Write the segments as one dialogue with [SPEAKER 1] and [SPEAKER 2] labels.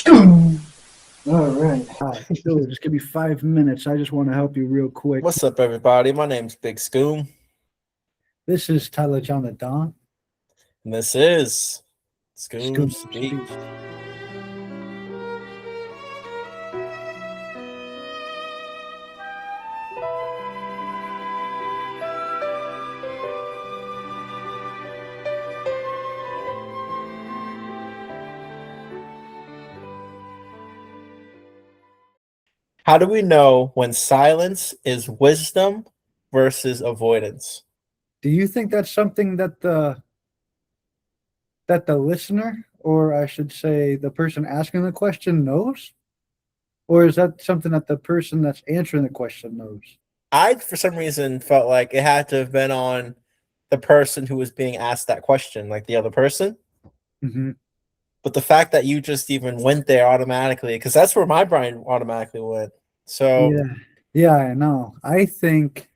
[SPEAKER 1] All right. Hi. So just give me 5 minutes. I just want to help you real quick.
[SPEAKER 2] What's up, everybody? My name's Big Scoom,
[SPEAKER 1] This is Tyler John the Don.
[SPEAKER 2] and this is
[SPEAKER 1] Scoop
[SPEAKER 2] Scoom Speak.
[SPEAKER 1] Speak.
[SPEAKER 2] How do we know when silence is wisdom versus avoidance?
[SPEAKER 1] Do you think that's something that the listener, or I should say the person asking the question, knows? Or is that something that the person that's answering the question knows?
[SPEAKER 2] I, for some reason, felt like it had to have been on the person who was being asked that question, like the other person.
[SPEAKER 1] Hmm.
[SPEAKER 2] But the fact that you just even went there automatically, because that's where my brain automatically went. So,
[SPEAKER 1] Yeah. Yeah, I know. I think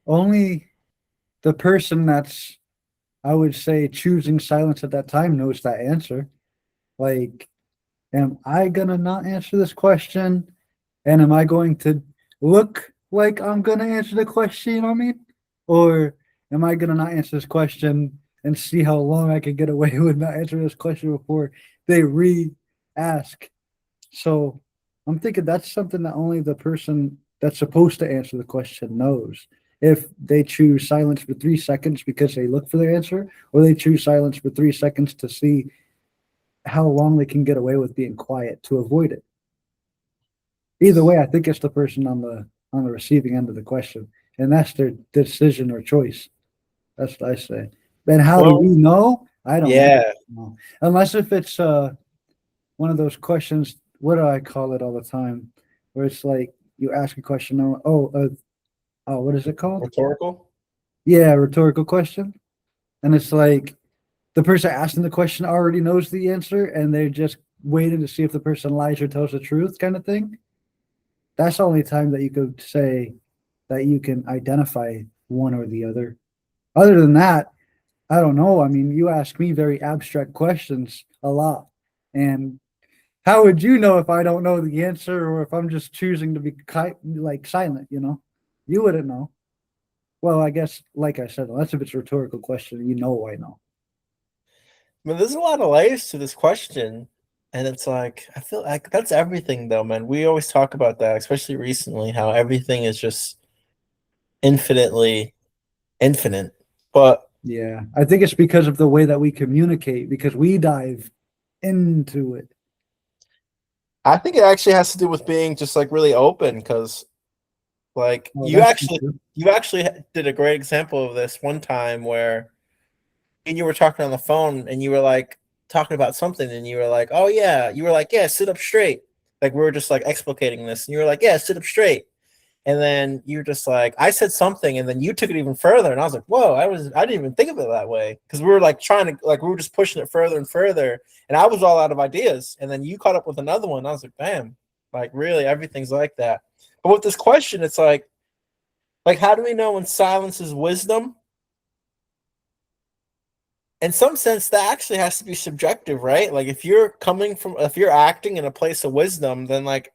[SPEAKER 1] only the person that's, I would say, choosing silence at that time knows that answer. Like, am I gonna not answer this question? And am I going to look like I'm gonna answer the question, you know what I mean? Or am I gonna not answer this question and see how long I can get away with not answering this question before they re-ask? So I'm thinking that's something that only the person that's supposed to answer the question knows. If they choose silence for 3 seconds because they look for their answer, or they choose silence for 3 seconds to see how long they can get away with being quiet to avoid it. Either way, I think it's the person on the receiving end of the question, and that's their decision or choice. That's what I say. And how do we
[SPEAKER 2] well,
[SPEAKER 1] know? I don't
[SPEAKER 2] yeah,
[SPEAKER 1] know, unless if it's one of those questions. What do I call it all the time? Where it's like you ask a question. Oh, what is it called?
[SPEAKER 2] rhetorical.
[SPEAKER 1] Yeah, rhetorical question, and it's like the person asking the question already knows the answer, and they're just waiting to see if the person lies or tells the truth, kind of thing. That's the only time that you could say that you can identify one or the other. Other than that, I don't know. I mean, you ask me very abstract questions a lot. And how would you know if I don't know the answer or if I'm just choosing to be like silent, you know? You wouldn't know. Well, I guess, like I said, unless if it's a rhetorical question, you know I know.
[SPEAKER 2] I mean, there's a lot of layers to this question. And it's like, I feel like that's everything, though, man. We always talk about that, especially recently, how everything is just infinitely infinite. But
[SPEAKER 1] Yeah. I think it's because of the way that we communicate, because we dive into it.
[SPEAKER 2] I think it actually has to do with being just like really open because, like,
[SPEAKER 1] Oh, that's true.
[SPEAKER 2] you actually did a great example of this one time where and you were talking on the phone and you were like talking about something and you were like, oh yeah, you were like, yeah, sit up straight. Like we were just like explicating this and you were like, yeah, sit up straight. And then you're just like, I said something, and then you took it even further, and I was like, whoa, I didn't even think of it that way because we were like trying to like we were just pushing it further and further, and I was all out of ideas, and then you caught up with another one. And I was like, bam, like really, everything's like that. But with this question, it's like how do we know when silence is wisdom? In some sense that actually has to be subjective, right? Like if you're acting in a place of wisdom, then like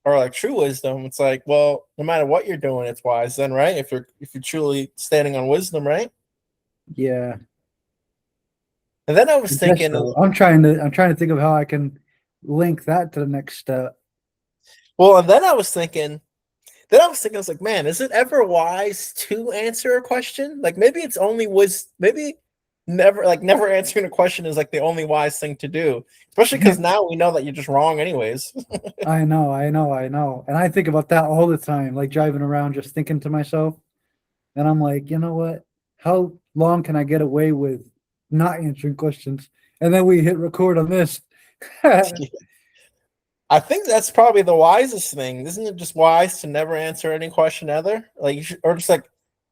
[SPEAKER 2] or like true wisdom, it's like, well, no matter what you're doing, it's wise then, right? If you're truly standing on wisdom, right?
[SPEAKER 1] Yeah.
[SPEAKER 2] And then I
[SPEAKER 1] I
[SPEAKER 2] was
[SPEAKER 1] guess
[SPEAKER 2] thinking,
[SPEAKER 1] so. I'm trying to think of how I can link that to the next step.
[SPEAKER 2] well, and then I was like, man, is it ever wise to answer a question? Like maybe it's only was maybe never answering a question is like the only wise thing to do, especially because now we know that you're just wrong anyways.
[SPEAKER 1] I know. And I think about that all the time, like driving around just thinking to myself. And I'm like, you know what? How long can I get away with not answering questions? And then we hit record on this.
[SPEAKER 2] I think that's probably the wisest thing. Isn't it just wise to never answer any question ever? Like you should, or just like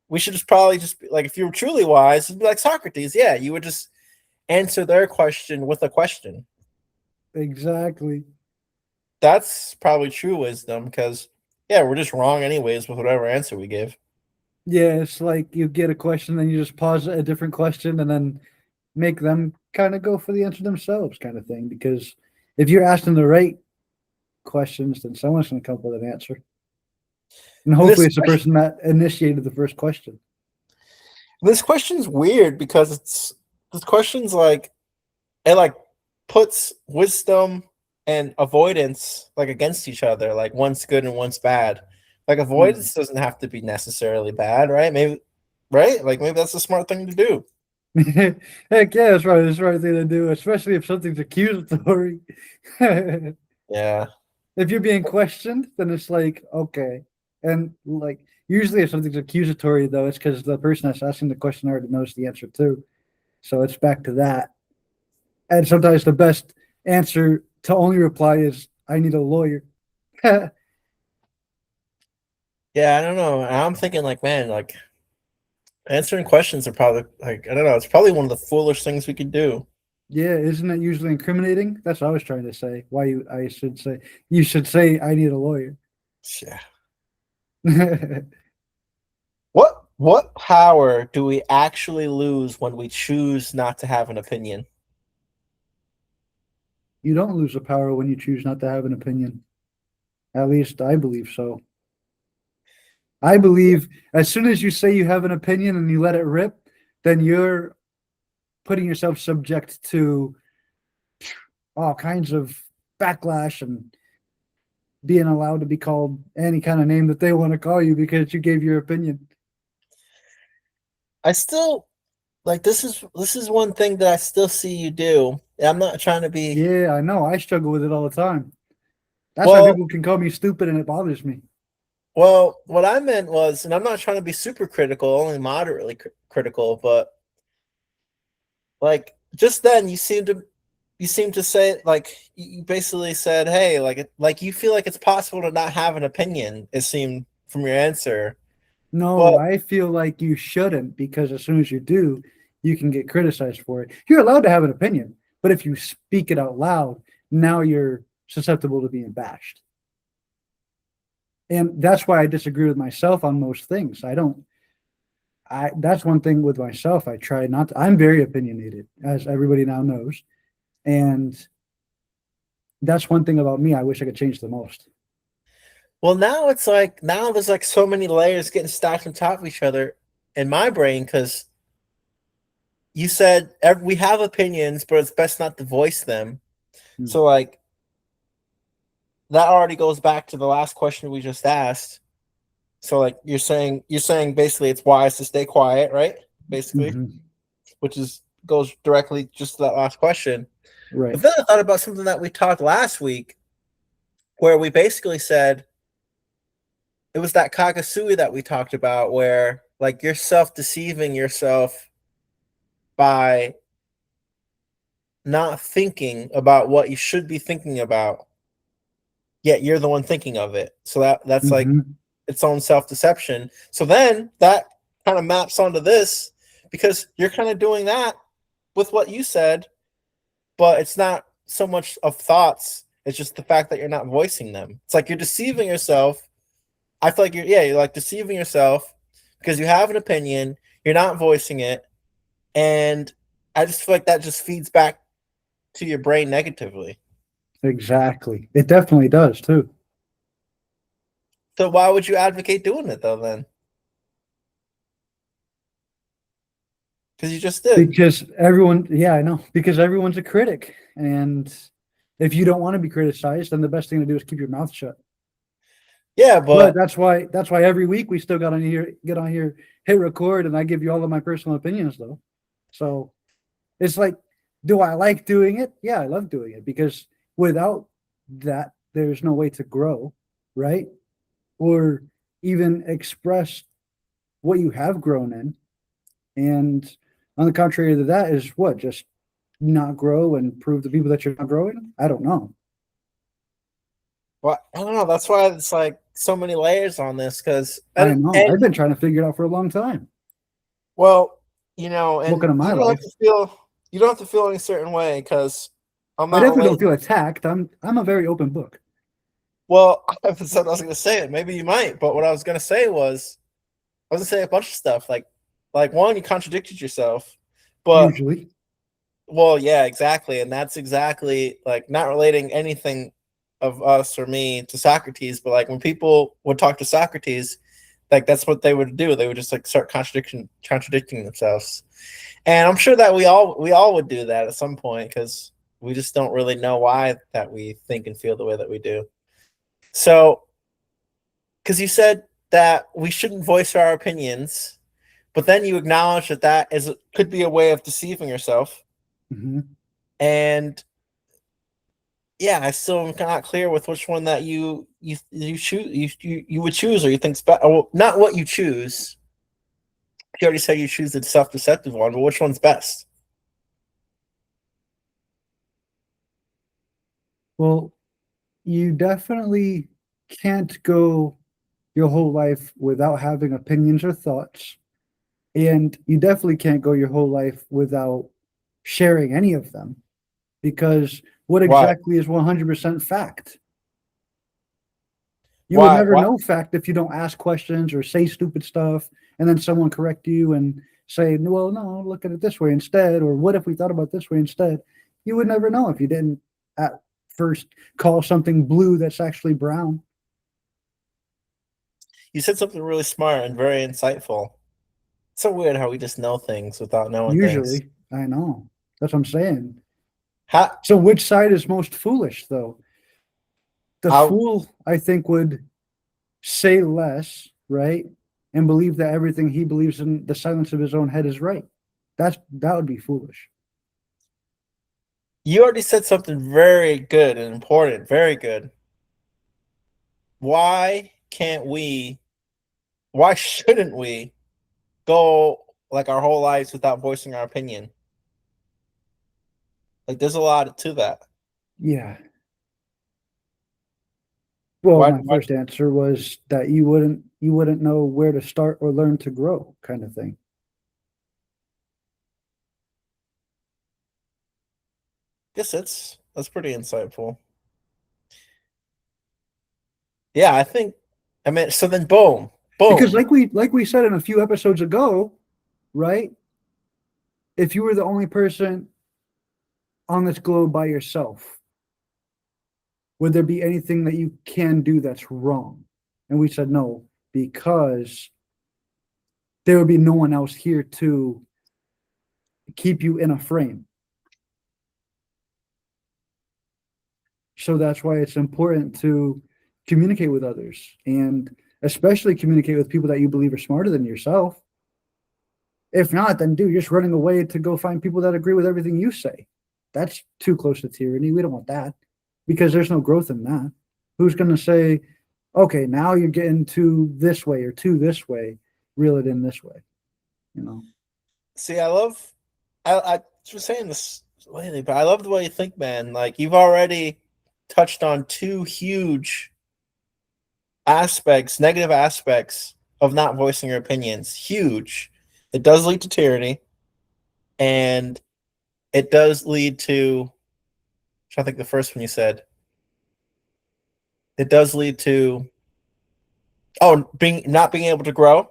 [SPEAKER 2] we should just probably just be, like if you were truly wise, it'd be like Socrates. Yeah, you would just answer their question with a question.
[SPEAKER 1] Exactly.
[SPEAKER 2] That's probably true wisdom because yeah, we're just wrong anyways with whatever answer we give.
[SPEAKER 1] Yeah, it's like you get a question, then you just pause a different question and then make them kind of go for the answer themselves, kind of thing. Because if you're asking the right questions, then someone's going to come up with an answer. And hopefully
[SPEAKER 2] This
[SPEAKER 1] it's the person that initiated the first question.
[SPEAKER 2] this question's weird because this question's like it like puts wisdom and avoidance like against each other, like one's good and one's bad. Like avoidance doesn't have to be necessarily bad, right? Maybe right? Like maybe that's a smart thing to do.
[SPEAKER 1] Heck yeah, that's right. That's the right thing to do, especially if something's accusatory. If
[SPEAKER 2] Yeah.
[SPEAKER 1] you're being questioned, then it's like, okay. And like usually if something's accusatory though, it's because the person that's asking the question already knows the answer too. So it's back to that. And sometimes the best answer to only reply is I need a lawyer.
[SPEAKER 2] Yeah, I don't know. I'm thinking like, man, like answering questions are probably like I don't know, it's probably one of the foolish things we could do.
[SPEAKER 1] Yeah, isn't it usually incriminating? That's what I was trying to say. Why you should say I need a lawyer.
[SPEAKER 2] Yeah. What power do we actually lose when we choose not to have an opinion?
[SPEAKER 1] You don't lose the power when you choose not to have an opinion. At least I believe so. I believe as soon as you say you have an opinion and you let it rip, then you're putting yourself subject to all kinds of backlash and being allowed to be called any kind of name that they want to call you because you gave your opinion.
[SPEAKER 2] I still like this is one thing that I still see you do. I'm not trying to be
[SPEAKER 1] Yeah, I know. I struggle with it all the time. That's why
[SPEAKER 2] well,
[SPEAKER 1] people can call me stupid and it bothers me.
[SPEAKER 2] well, what I meant was, and I'm not trying to be super critical, only moderately critical, but like just then you seem to say like you basically said, "Hey, like you feel like it's possible to not have an opinion." It seemed from your answer,
[SPEAKER 1] No,
[SPEAKER 2] but
[SPEAKER 1] I feel like you shouldn't because as soon as you do, you can get criticized for it. You're allowed to have an opinion, but if you speak it out loud, now you're susceptible to being bashed. And that's why I disagree with myself on most things. I don't I That's one thing with myself. I try not to, I'm very opinionated, as everybody now knows. And that's one thing about me I wish I could change the most.
[SPEAKER 2] well, now it's like now there's like so many layers getting stacked on top of each other in my brain because you said we have opinions, but it's best not to voice them.
[SPEAKER 1] Hmm.
[SPEAKER 2] So like that already goes back to the last question we just asked. So like you're saying basically it's wise to stay quiet, right? Basically,
[SPEAKER 1] Mhm.
[SPEAKER 2] which is goes directly just to that last question.
[SPEAKER 1] Right.
[SPEAKER 2] But then I thought about something that we talked last week where we basically said it was that Kagasui that we talked about where like you're self-deceiving yourself by not thinking about what you should be thinking about, yet you're the one thinking of it. So that's like
[SPEAKER 1] Hmm.
[SPEAKER 2] its own self-deception. So then that kind of maps onto this because you're kind of doing that with what you said, but it's not so much of thoughts. It's just the fact that you're not voicing them. It's like you're deceiving yourself. I feel like you're like deceiving yourself because you have an opinion, you're not voicing it, and I just feel like that just feeds back to your brain negatively.
[SPEAKER 1] Exactly. It definitely does too.
[SPEAKER 2] So why would you advocate doing it though then? Because you just did.
[SPEAKER 1] Because everyone, yeah, I know, because everyone's a critic. And if you don't want to be criticized, then the best thing to do is keep your mouth shut.
[SPEAKER 2] Yeah,
[SPEAKER 1] But
[SPEAKER 2] but
[SPEAKER 1] that's why every week we still get on here, hit record, and I give you all of my personal opinions though. So it's like, do I like doing it? Yeah, I love doing it because without that, there's no way to grow, right? Or even express what you have grown in. And on the contrary to that is what? Just not grow and prove to people that you're not growing? I don't know.
[SPEAKER 2] well, I don't know. That's why it's like so many layers on this. Because
[SPEAKER 1] I
[SPEAKER 2] and
[SPEAKER 1] know.
[SPEAKER 2] and
[SPEAKER 1] I've been trying to figure it out for a long time.
[SPEAKER 2] well,
[SPEAKER 1] Looking
[SPEAKER 2] and
[SPEAKER 1] at my life.
[SPEAKER 2] you don't have to feel any certain way because I'm
[SPEAKER 1] I
[SPEAKER 2] not
[SPEAKER 1] definitely don't
[SPEAKER 2] related.
[SPEAKER 1] feel attacked. I'm a very open book.
[SPEAKER 2] Well, I said I was going to say it. Maybe you might, but what I was going to say was I was going to say a bunch of stuff. Like one, you contradicted yourself, but
[SPEAKER 1] Usually.
[SPEAKER 2] Well, yeah, exactly. And that's exactly like not relating anything of us or me to Socrates, but like when people would talk to Socrates, like that's what they would do. They would just like start contradicting themselves. And I'm sure that we all would do that at some point because we just don't really know why that we think and feel the way that we do. So, because you said that we shouldn't voice our opinions, but then you acknowledge that that is could be a way of deceiving yourself.
[SPEAKER 1] Mhm.
[SPEAKER 2] And yeah, I still am not clear with which one that you choose you would choose or you think's better. Well, not what you choose. You already said you choose the self-deceptive one, but which one's best?
[SPEAKER 1] Well, you definitely can't go your whole life without having opinions or thoughts. And you definitely can't go your whole life without sharing any of them because what
[SPEAKER 2] Why?
[SPEAKER 1] exactly is 100% fact? You would
[SPEAKER 2] Why?
[SPEAKER 1] never
[SPEAKER 2] Why?
[SPEAKER 1] know fact if you don't ask questions or say stupid stuff and then someone correct you and say, well, no, look at it this way instead. Or what if we thought about this way instead? You would never know if you didn't at first call something blue that's actually brown.
[SPEAKER 2] You said something really smart and very insightful. It's so weird how we just know things without knowing things.
[SPEAKER 1] Usually, I know. That's what I'm saying.
[SPEAKER 2] How
[SPEAKER 1] So which side is most foolish though? The
[SPEAKER 2] I
[SPEAKER 1] fool, I think, would say less, right? And believe that everything he believes in the silence of his own head is right. That would be foolish.
[SPEAKER 2] you already said something very good and important, very good. Why can't we? Why shouldn't we go like our whole lives without voicing our opinion? Like there's a lot to that.
[SPEAKER 1] Yeah. Well,
[SPEAKER 2] Why?
[SPEAKER 1] my first answer was that you wouldn't know where to start or learn to grow, kind of thing.
[SPEAKER 2] Guess that's pretty insightful. Yeah, I think. I mean, so then, boom,
[SPEAKER 1] Because
[SPEAKER 2] boom.
[SPEAKER 1] like we said in a few episodes ago, right? If you were the only person on this globe by yourself, would there be anything that you can do that's wrong? And we said no, because there would be no one else here to keep you in a frame. So that's why it's important to communicate with others and especially communicate with people that you believe are smarter than yourself. If not, then dude, you're just running away to go find people that agree with everything you say. That's too close to tyranny. We don't want that because there's no growth in that. Who's going to say, okay, now you're getting to this way or to this way, reel it in this way, you know?
[SPEAKER 2] See, I love. I was saying this lately, but I love the way you think, man. Like you've already touched on two huge aspects, negative aspects of not voicing your opinions. Huge. It does lead to tyranny, and it does lead to. I think the first one you said. It does lead to being not being able to grow.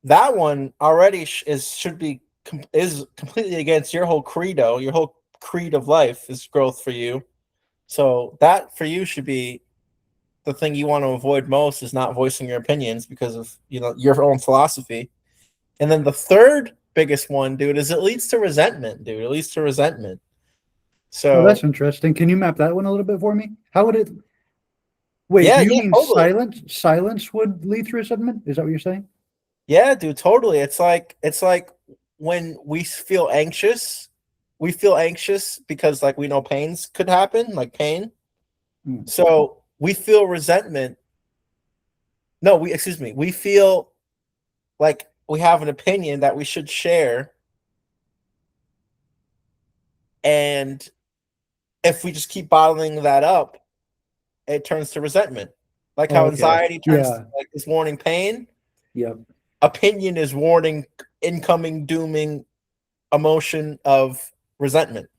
[SPEAKER 2] That one already should be is completely against your whole credo. Your whole creed of life is growth for you. So that for you should be the thing you want to avoid most is not voicing your opinions because of your own philosophy. And then the third biggest one, dude, is it leads to resentment, dude. It leads to resentment.
[SPEAKER 1] Oh, that's
[SPEAKER 2] So
[SPEAKER 1] interesting. Can you map that one a little bit for me? How would it wait, do
[SPEAKER 2] yeah,
[SPEAKER 1] you
[SPEAKER 2] yeah,
[SPEAKER 1] mean
[SPEAKER 2] totally.
[SPEAKER 1] silence? Silence would lead to resentment? Is that what you're saying?
[SPEAKER 2] Yeah, dude, totally. It's like when we feel anxious because like we know pains could happen, like pain.
[SPEAKER 1] Hmm.
[SPEAKER 2] So we feel resentment. No, we excuse me. We feel like we have an opinion that we should share, and if we just keep bottling that up, it turns to resentment. Like
[SPEAKER 1] Oh,
[SPEAKER 2] how
[SPEAKER 1] okay.
[SPEAKER 2] anxiety turns to
[SPEAKER 1] Yeah.
[SPEAKER 2] like is warning pain,
[SPEAKER 1] Yep.
[SPEAKER 2] opinion is warning incoming dooming emotion of resentment.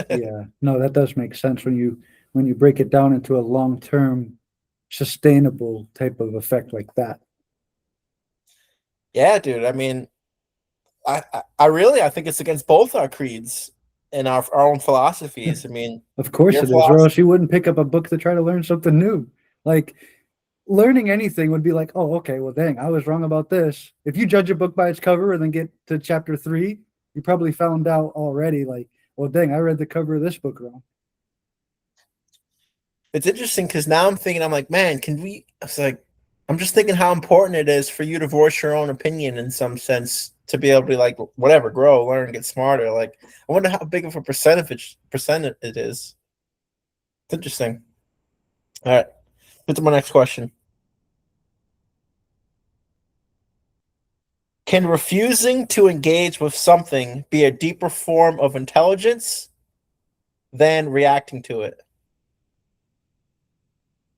[SPEAKER 1] Yeah. No, that does make sense when you break it down into a long-term sustainable type of effect like that.
[SPEAKER 2] Yeah, dude. I mean, I think it's against both our creeds and our own philosophies. I mean,
[SPEAKER 1] Of course
[SPEAKER 2] your
[SPEAKER 1] it is, or else
[SPEAKER 2] philosophy.
[SPEAKER 1] you wouldn't pick up a book to try to learn something new. Like learning anything would be like, oh, okay, well, dang, I was wrong about this. If you judge a book by its cover and then get to chapter 3, you probably found out already, like, well, dang, I read the cover of this book wrong.
[SPEAKER 2] It's interesting because now I'm thinking, I'm like, man, can we? It's like, I'm just thinking how important it is for you to voice your own opinion in some sense to be able to like whatever, grow, learn, get smarter. Like, I wonder how big of a percent it is. It's interesting. All right, get to my next question. Can refusing to engage with something be a deeper form of intelligence than reacting to it?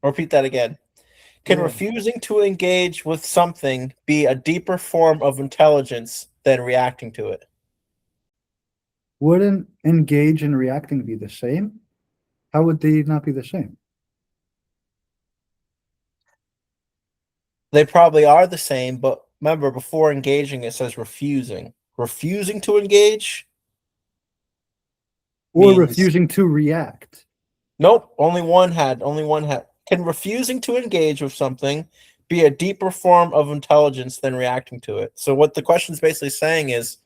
[SPEAKER 2] I'll repeat that again. Can
[SPEAKER 1] Yeah.
[SPEAKER 2] refusing to engage with something be a deeper form of intelligence than reacting to it?
[SPEAKER 1] Wouldn't engage and reacting be the same? How would they not be the same?
[SPEAKER 2] They probably are the same, but remember, before engaging, it says refusing. Refusing to engage
[SPEAKER 1] Or
[SPEAKER 2] means
[SPEAKER 1] refusing to react?
[SPEAKER 2] nope. Only one had. Can refusing to engage with something be a deeper form of intelligence than reacting to it? So what the question is basically saying is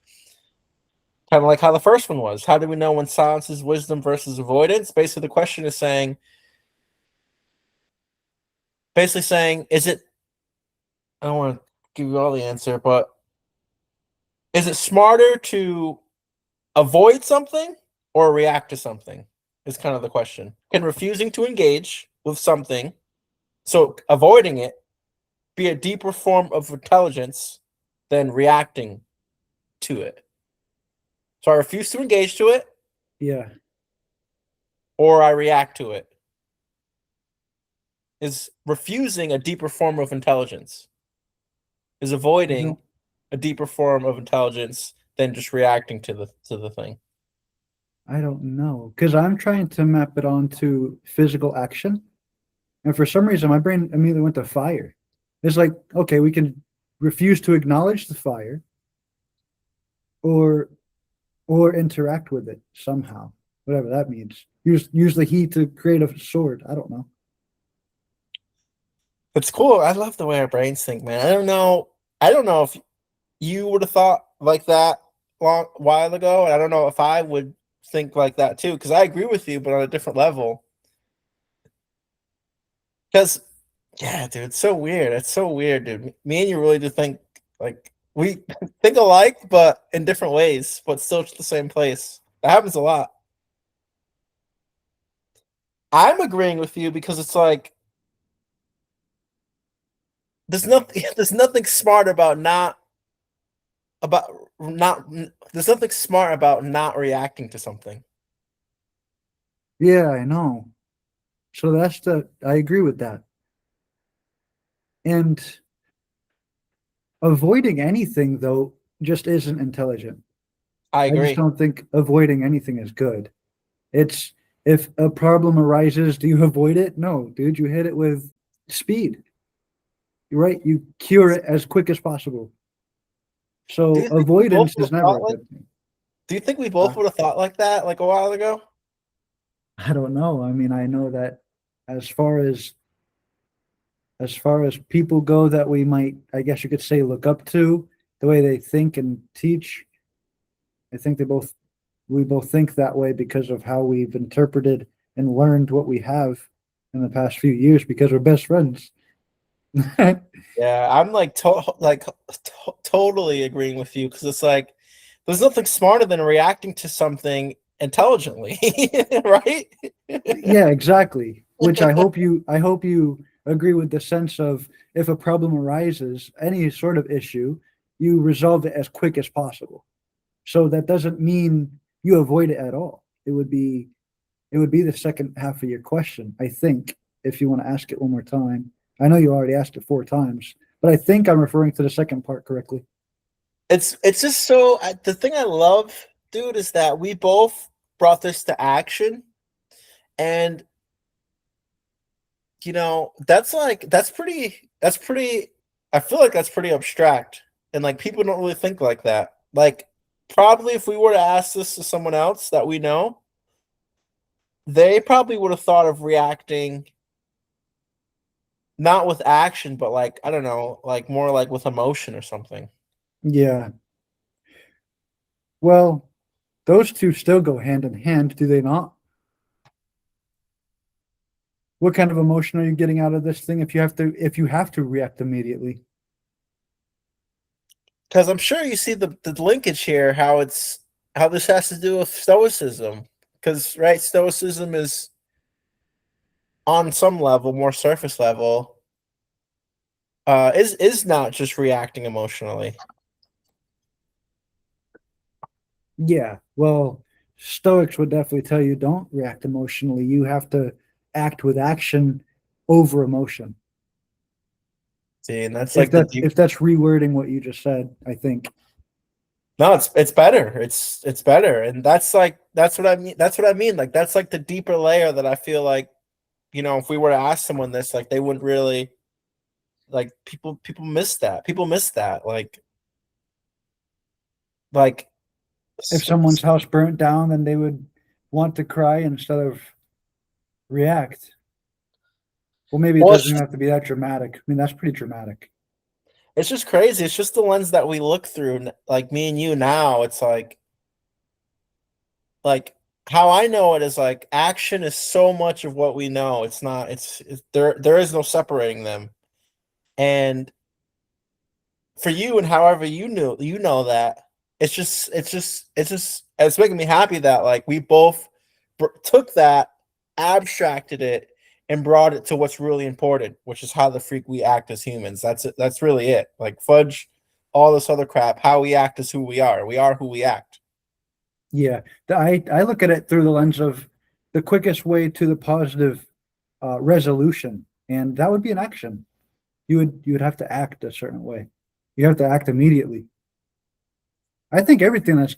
[SPEAKER 2] kind of like how the first one was. How do we know when silence is wisdom versus avoidance? Basically, the question is saying, is it? I don't want to give you all the answer, but is it smarter to avoid something or react to something? Is kind of the question. Can refusing to engage with something, so avoiding it, be a deeper form of intelligence than reacting to it? So I refuse to engage to it
[SPEAKER 1] Yeah.
[SPEAKER 2] or I react to it. Is refusing a deeper form of intelligence? Is
[SPEAKER 1] I
[SPEAKER 2] avoiding
[SPEAKER 1] don't
[SPEAKER 2] a deeper form of intelligence than just reacting to the thing?
[SPEAKER 1] I don't know. Because I'm trying to map it onto physical action. And for some reason my brain immediately went to fire. It's like, okay, we can refuse to acknowledge the fire or interact with it somehow, whatever that means. Use the heat to create a sword. I don't know.
[SPEAKER 2] It's cool. I love the way our brains think, man. I don't know. I don't know if you would have thought like that long while ago, and I don't know if I would think like that too, because I agree with you, but on a different level. Because yeah, dude, it's so weird. It's so weird, dude. Me and you really do think like we think alike, but in different ways, but still to the same place. That happens a lot. I'm agreeing with you because it's like there's nothing smart about about not there's nothing smart about not reacting to something.
[SPEAKER 1] Yeah, I know. So I agree with that. And avoiding anything though just isn't intelligent.
[SPEAKER 2] I
[SPEAKER 1] I just
[SPEAKER 2] agree.
[SPEAKER 1] don't think avoiding anything is good. It's if a problem arises, do you avoid it? No, dude, you hit it with speed. You're right. You cure it as quick as possible.
[SPEAKER 2] Do
[SPEAKER 1] So
[SPEAKER 2] you think we both
[SPEAKER 1] avoidance
[SPEAKER 2] would
[SPEAKER 1] is
[SPEAKER 2] have
[SPEAKER 1] never
[SPEAKER 2] thought
[SPEAKER 1] a
[SPEAKER 2] like?
[SPEAKER 1] good thing.
[SPEAKER 2] Do you think we
[SPEAKER 1] Uh,
[SPEAKER 2] both would have thought like that like a while ago?
[SPEAKER 1] I don't know. I mean, I know that as far as as far as people go that we might, I guess you could say, look up to the way they think and teach. I think we both think that way because of how we've interpreted and learned what we have in the past few years because we're best friends.
[SPEAKER 2] Yeah, I'm like totally agreeing with you because it's like there's nothing smarter than reacting to something intelligently, right?
[SPEAKER 1] Yeah, exactly. Which I hope you agree with the sense of if a problem arises, any sort of issue, you resolve it as quick as possible. So that doesn't mean you avoid it at all. It would be the second half of your question, I think, if you want to ask it one more time. I know you already asked it 4 times, but I think I'm referring to the second part correctly.
[SPEAKER 2] It's just so the thing I love, dude, is that we both brought this to action, and that's like that's pretty. I feel like that's pretty abstract, and like people don't really think like that. Like, probably if we were to ask this to someone else that we know, they probably would have thought of reacting not with action, but like, I don't know, like more like with emotion or something.
[SPEAKER 1] Yeah. Well, those two still go hand in hand, do they not? What kind of emotion are you getting out of this thing if you have to react immediately?
[SPEAKER 2] Because I'm sure you see the linkage here, how this has to do with stoicism. Because right, stoicism is on some level, more surface level, is not just reacting emotionally.
[SPEAKER 1] Yeah. Well, Stoics would definitely tell you don't react emotionally. You have to act with action over emotion.
[SPEAKER 2] See, and that's
[SPEAKER 1] If
[SPEAKER 2] like the
[SPEAKER 1] that
[SPEAKER 2] deep.
[SPEAKER 1] if that's rewording what you just said, I think.
[SPEAKER 2] No, it's better. It's better, and that's what I mean. That's what I mean. Like that's like the deeper layer that I feel like, if we were to ask someone this, like they wouldn't really, like, people miss that. People miss that. Like
[SPEAKER 1] If someone's house burnt down, then they would want to cry instead of react. Well, maybe it
[SPEAKER 2] well,
[SPEAKER 1] doesn't have to be that dramatic. I mean, that's pretty dramatic.
[SPEAKER 2] it's just crazy. It's just the lens that we look through. Like me and you now, it's like how I know it is like action is so much of what we know. It's not. It's there is no separating them. And for you and however you know that, it's making me happy that like we both took that, abstracted it, and brought it to what's really important, which is how the freak we act as humans. That's it. That's really it. Like fudge all this other crap. How we act is who we are. We are who we act.
[SPEAKER 1] Yeah, I look at it through the lens of the quickest way to the positive resolution, and that would be an action. You would have to act a certain way. You have to act immediately. I think everything that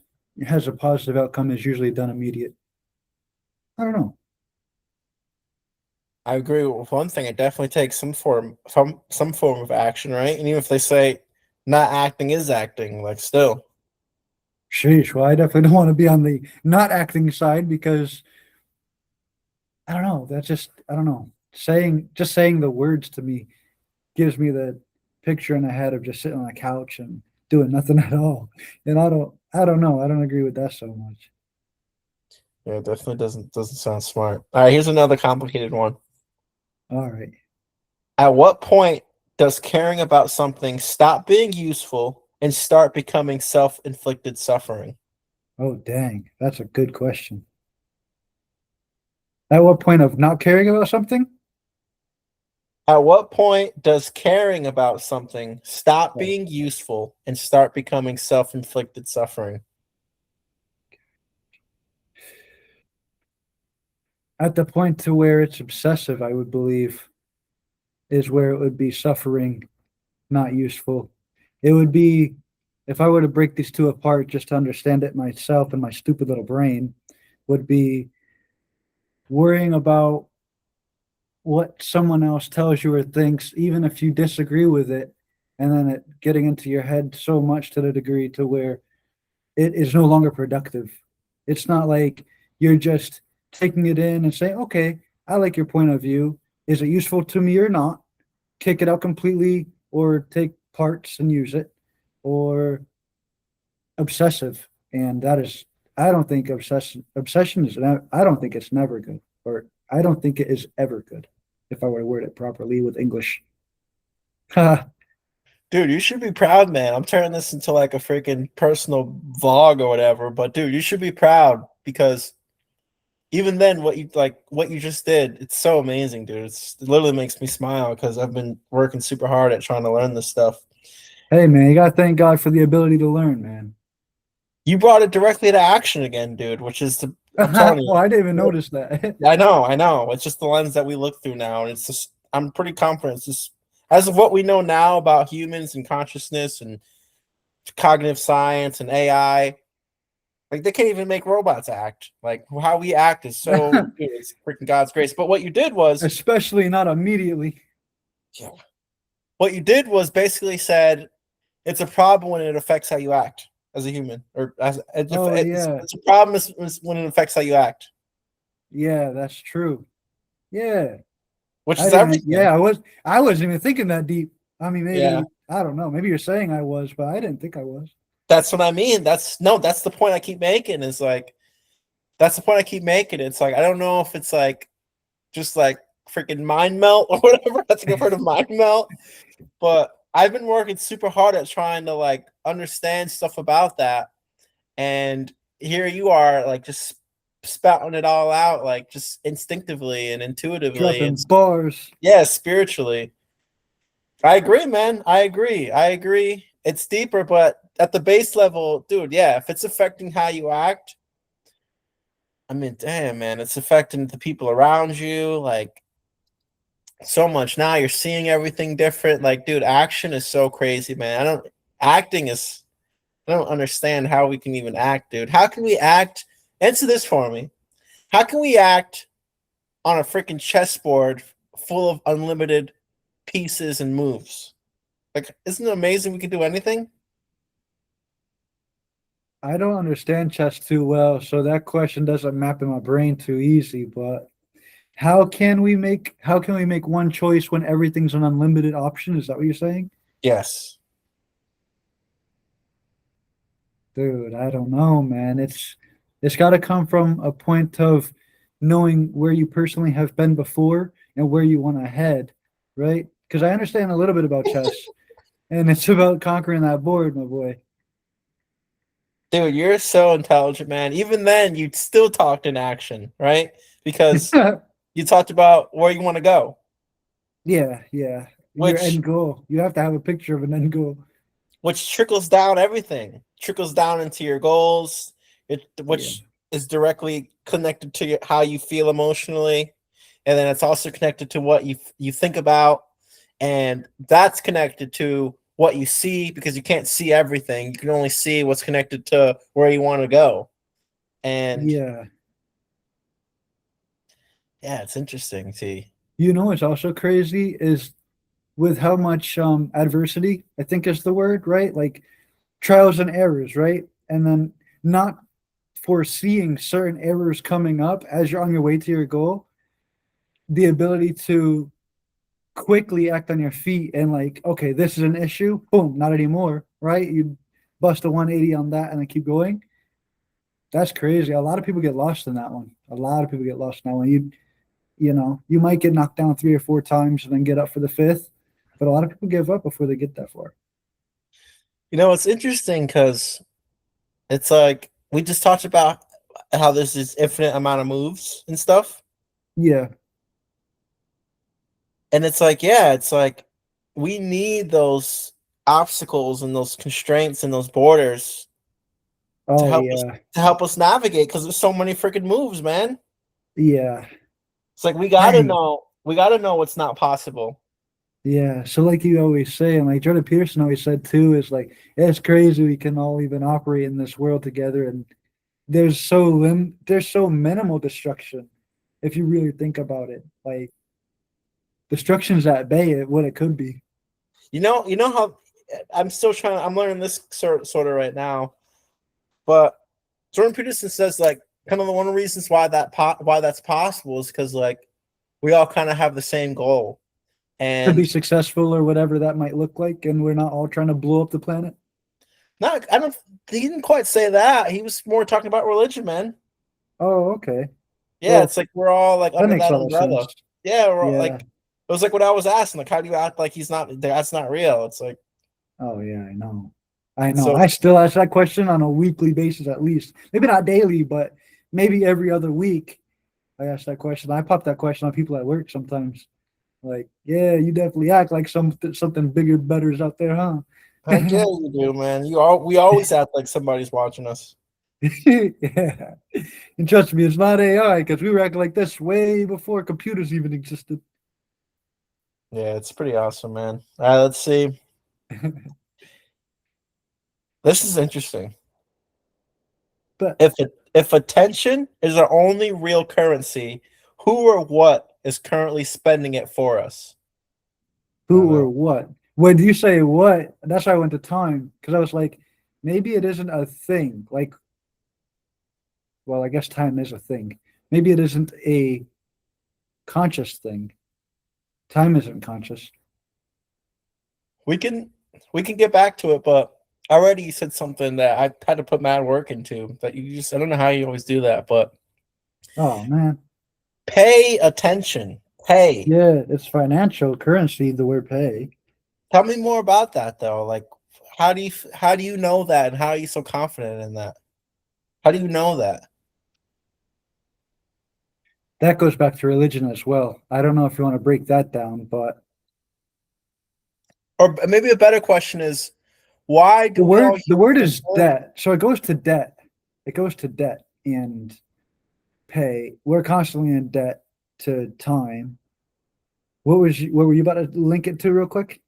[SPEAKER 1] has a positive outcome is usually done immediate. I don't know.
[SPEAKER 2] I agree with one thing. It definitely takes some form of action, right? And even if they say not acting is acting, like still.
[SPEAKER 1] Sheesh. Well, I definitely don't want to be on the not acting side because I don't know. That's just I don't know. Saying the words to me gives me the picture in the head of just sitting on a couch and doing nothing at all. And I don't know. I don't agree with that so much.
[SPEAKER 2] Yeah, it definitely doesn't sound smart. All right, here's another complicated one.
[SPEAKER 1] All right.
[SPEAKER 2] At what point does caring about something stop being useful and start becoming self-inflicted suffering?
[SPEAKER 1] Oh dang. That's a good question. At what point of not caring about something?
[SPEAKER 2] At what point does caring about something stop
[SPEAKER 1] Oh,
[SPEAKER 2] being useful and start becoming self-inflicted suffering?
[SPEAKER 1] at the point to where it's obsessive, I would believe, is where it would be suffering, not useful. It would be if I were to break these two apart just to understand it myself and my stupid little brain, would be worrying about what someone else tells you or thinks, even if you disagree with it, and then it getting into your head so much to the degree to where it is no longer productive. It's not like you're just taking it in and saying, okay, I like your point of view. Is it useful to me or not? Kick it out completely or take parts and use it, or obsessive. And that is, I don't think obsession is, I don't think it's never good, or I don't think it is ever good if I were to word it properly with English.
[SPEAKER 2] Dude, you should be proud, man. I'm turning this into like a freaking personal vlog or whatever, but dude, you should be proud because even then what you just did, it's so amazing, dude. It literally makes me smile because I've been working super hard at trying to learn this stuff.
[SPEAKER 1] Hey man, you gotta thank God for the ability to learn, man.
[SPEAKER 2] You brought it directly to action again, dude, which is I'm telling
[SPEAKER 1] Well,
[SPEAKER 2] you.
[SPEAKER 1] I didn't even notice that.
[SPEAKER 2] I know. It's just the lens that we look through now, and it's just I'm pretty confident. It's just as of what we know now about humans and consciousness and cognitive science and AI, like they can't even make robots act. Like how we act is so dude, it's freaking God's grace. But what you did was,
[SPEAKER 1] Especially not immediately.
[SPEAKER 2] yeah, what you did was basically said it's a problem when it affects how you act. as a human, or as
[SPEAKER 1] Oh yeah,
[SPEAKER 2] it's a problem is when it affects how you act,
[SPEAKER 1] yeah, that's true. Yeah,
[SPEAKER 2] which
[SPEAKER 1] I
[SPEAKER 2] is
[SPEAKER 1] didn't. Yeah,
[SPEAKER 2] everything.
[SPEAKER 1] I wasn't even thinking that deep. I mean,
[SPEAKER 2] Yeah,
[SPEAKER 1] maybe I don't know. Maybe you're saying I was, but I didn't think I was.
[SPEAKER 2] that's what I mean. That's no, that's the point I keep making. Is like that's the point I keep making. It's like I don't know if it's like just like freaking mind melt or whatever. I think I've heard of mind melt, but I've been working super hard at trying to like understand stuff about that. And here you are, like just spouting it all out, like just instinctively and intuitively, and
[SPEAKER 1] Dropping bars.
[SPEAKER 2] yeah, spiritually. I agree, man. I agree. I agree. It's deeper, but at the base level, dude, yeah, if it's affecting how you act, I mean, damn, man, it's affecting the people around you, like so much. Now you're seeing everything different. Like, dude, action is so crazy, man. Acting is, I don't understand how we can even act, dude. How can we act? Answer this for me. How can we act on a freaking chessboard full of unlimited pieces and moves? Like, isn't it amazing we can do anything?
[SPEAKER 1] I don't understand chess too well, so that question doesn't map in my brain too easy. But how can we make one choice when everything's an unlimited option? Is that what you're saying?
[SPEAKER 2] Yes.
[SPEAKER 1] Dude, I don't know, man. It's got to come from a point of knowing where you personally have been before and where you want to head, right? Because I understand a little bit about chess, and it's about conquering that board, my boy.
[SPEAKER 2] Dude, you're so intelligent, man. Even then, you still talked in action, right? Because you talked about where you want to go,
[SPEAKER 1] Yeah, yeah. Your
[SPEAKER 2] which
[SPEAKER 1] end goal. You have to have a picture of an end goal.
[SPEAKER 2] trickles down everything. Trickles down into your goals,
[SPEAKER 1] Yeah,
[SPEAKER 2] which is directly connected to how you feel emotionally, and then it's also connected to what you think about, and that's connected to what you see because you can't see everything. You can only see what's connected to where you want to go. And
[SPEAKER 1] yeah.
[SPEAKER 2] yeah, it's interesting. See,
[SPEAKER 1] You know what's also crazy is with how much adversity, I think is the word, right? Like trials and errors, right? And then not foreseeing certain errors coming up as you're on your way to your goal, the ability to quickly act on your feet and like, okay, this is an issue, boom, not anymore, right? You bust a 180 on that and then keep going. That's crazy. A lot of people get lost in that one. A lot of people get lost in that one. You might get knocked down 3 or 4 times and then get up for the fifth, but a lot of people give up before they get that far.
[SPEAKER 2] it's interesting because it's like we just talked about how there's this infinite amount of moves and stuff.
[SPEAKER 1] Yeah.
[SPEAKER 2] And it's like, yeah, it's like we need those obstacles and those constraints and those borders
[SPEAKER 1] Oh yeah.
[SPEAKER 2] to help us navigate because there's so many freaking moves, man.
[SPEAKER 1] Yeah.
[SPEAKER 2] It's like
[SPEAKER 1] Dang.
[SPEAKER 2] we gotta know what's not possible.
[SPEAKER 1] Yeah. So like you always say, and like Jordan Peterson always said too, is like it's crazy we can all even operate in this world together, and there's so minimal destruction if you really think about it. Like destruction's at bay at what it could be.
[SPEAKER 2] You know how I'm learning this sort of right now, but Jordan Peterson says like kind of the one of the reasons why why that's possible is because like we all kind of have the same goal.
[SPEAKER 1] To be
[SPEAKER 2] And
[SPEAKER 1] successful or whatever that might look like, and we're not all trying to blow up the planet.
[SPEAKER 2] not I don't he didn't quite say that. He was more talking about religion, man.
[SPEAKER 1] Oh, okay.
[SPEAKER 2] Yeah,
[SPEAKER 1] Well,
[SPEAKER 2] it's like we're all like
[SPEAKER 1] that
[SPEAKER 2] under
[SPEAKER 1] makes
[SPEAKER 2] that
[SPEAKER 1] a lot of sense.
[SPEAKER 2] umbrella. Yeah, we're all,
[SPEAKER 1] Yeah.
[SPEAKER 2] like it was like what I was asking, like how do you act like he's not that's not real? It's like
[SPEAKER 1] Oh yeah, I know. I know.
[SPEAKER 2] so
[SPEAKER 1] I still ask that question on a weekly basis at least. Maybe not daily, but maybe every other week. I ask that question. I pop that question on people at work sometimes. Like, yeah, you definitely act like something bigger, better is out there, huh?
[SPEAKER 2] heck yeah you do, man. We always act like somebody's watching us.
[SPEAKER 1] Yeah. And trust me, it's not AI because we were acting like this way before computers even existed.
[SPEAKER 2] Yeah, it's pretty awesome, man. All right, let's see. This is interesting.
[SPEAKER 1] But
[SPEAKER 2] If attention is our only real currency, who or what is currently spending it for us? I don't
[SPEAKER 1] who or
[SPEAKER 2] know.
[SPEAKER 1] what? When you say what, that's why I went to time because I was like, maybe it isn't a thing. Like, well, I guess time is a thing. Maybe it isn't a conscious thing. Time isn't conscious.
[SPEAKER 2] We can we can get back to it, but already you said something that I had to put mad work into. That you just I don't know how you always do that, but
[SPEAKER 1] Oh man.
[SPEAKER 2] pay attention. Pay.
[SPEAKER 1] Yeah, it's financial currency, the word pay.
[SPEAKER 2] Tell me more about that though. Like, how do you know that, and how are you so confident in that? How do you know that?
[SPEAKER 1] That goes back to religion as well. I don't know if you want to break that down, but
[SPEAKER 2] Or maybe a better question is, why do we all use
[SPEAKER 1] the word
[SPEAKER 2] the
[SPEAKER 1] is
[SPEAKER 2] word?
[SPEAKER 1] debt. So it goes to debt. It goes to debt and pay. We're constantly in debt to time. What were you about to link it to real quick?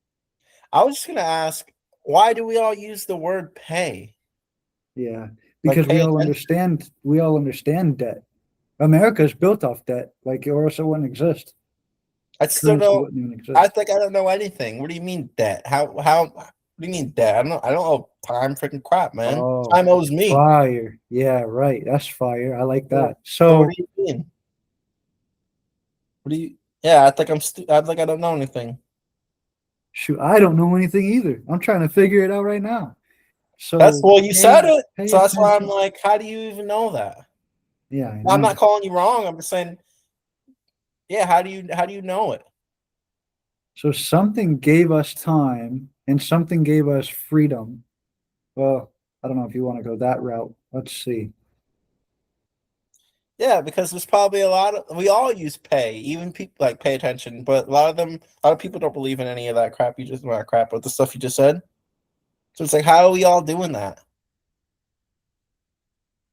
[SPEAKER 2] I was just gonna ask, why do we all use the word pay?
[SPEAKER 1] Yeah,
[SPEAKER 2] Like
[SPEAKER 1] because
[SPEAKER 2] pay attention.
[SPEAKER 1] we all understand debt. America is built off debt, like or else it wouldn't exist.
[SPEAKER 2] I still
[SPEAKER 1] Currency
[SPEAKER 2] don't.
[SPEAKER 1] wouldn't even
[SPEAKER 2] I
[SPEAKER 1] exist.
[SPEAKER 2] think I don't know anything. What do you mean debt? How? What do you mean debt? I don't owe time freaking crap, man.
[SPEAKER 1] Oh,
[SPEAKER 2] Time owes me.
[SPEAKER 1] fire. Yeah, right. That's fire. I like
[SPEAKER 2] So,
[SPEAKER 1] that.
[SPEAKER 2] so what do
[SPEAKER 1] So
[SPEAKER 2] you mean? What do you? Yeah, I think I think I don't know anything.
[SPEAKER 1] shoot, I don't know anything either. I'm trying to figure it out right now.
[SPEAKER 2] That's
[SPEAKER 1] So
[SPEAKER 2] well, you said it.
[SPEAKER 1] pay
[SPEAKER 2] So that's why I'm
[SPEAKER 1] attention.
[SPEAKER 2] like, how do you even know that?
[SPEAKER 1] Yeah, I
[SPEAKER 2] I'm not
[SPEAKER 1] know.
[SPEAKER 2] calling you wrong. I'm just saying, yeah. How do you know it?
[SPEAKER 1] So something gave us time and something gave us freedom. Well, I don't know if you want to go that route. Let's see.
[SPEAKER 2] Yeah, because there's probably a lot of we all use pay, even people like pay attention, but a lot of people don't believe in any of that crap you just not crap, but the stuff you just said. So it's like, how are we all doing that?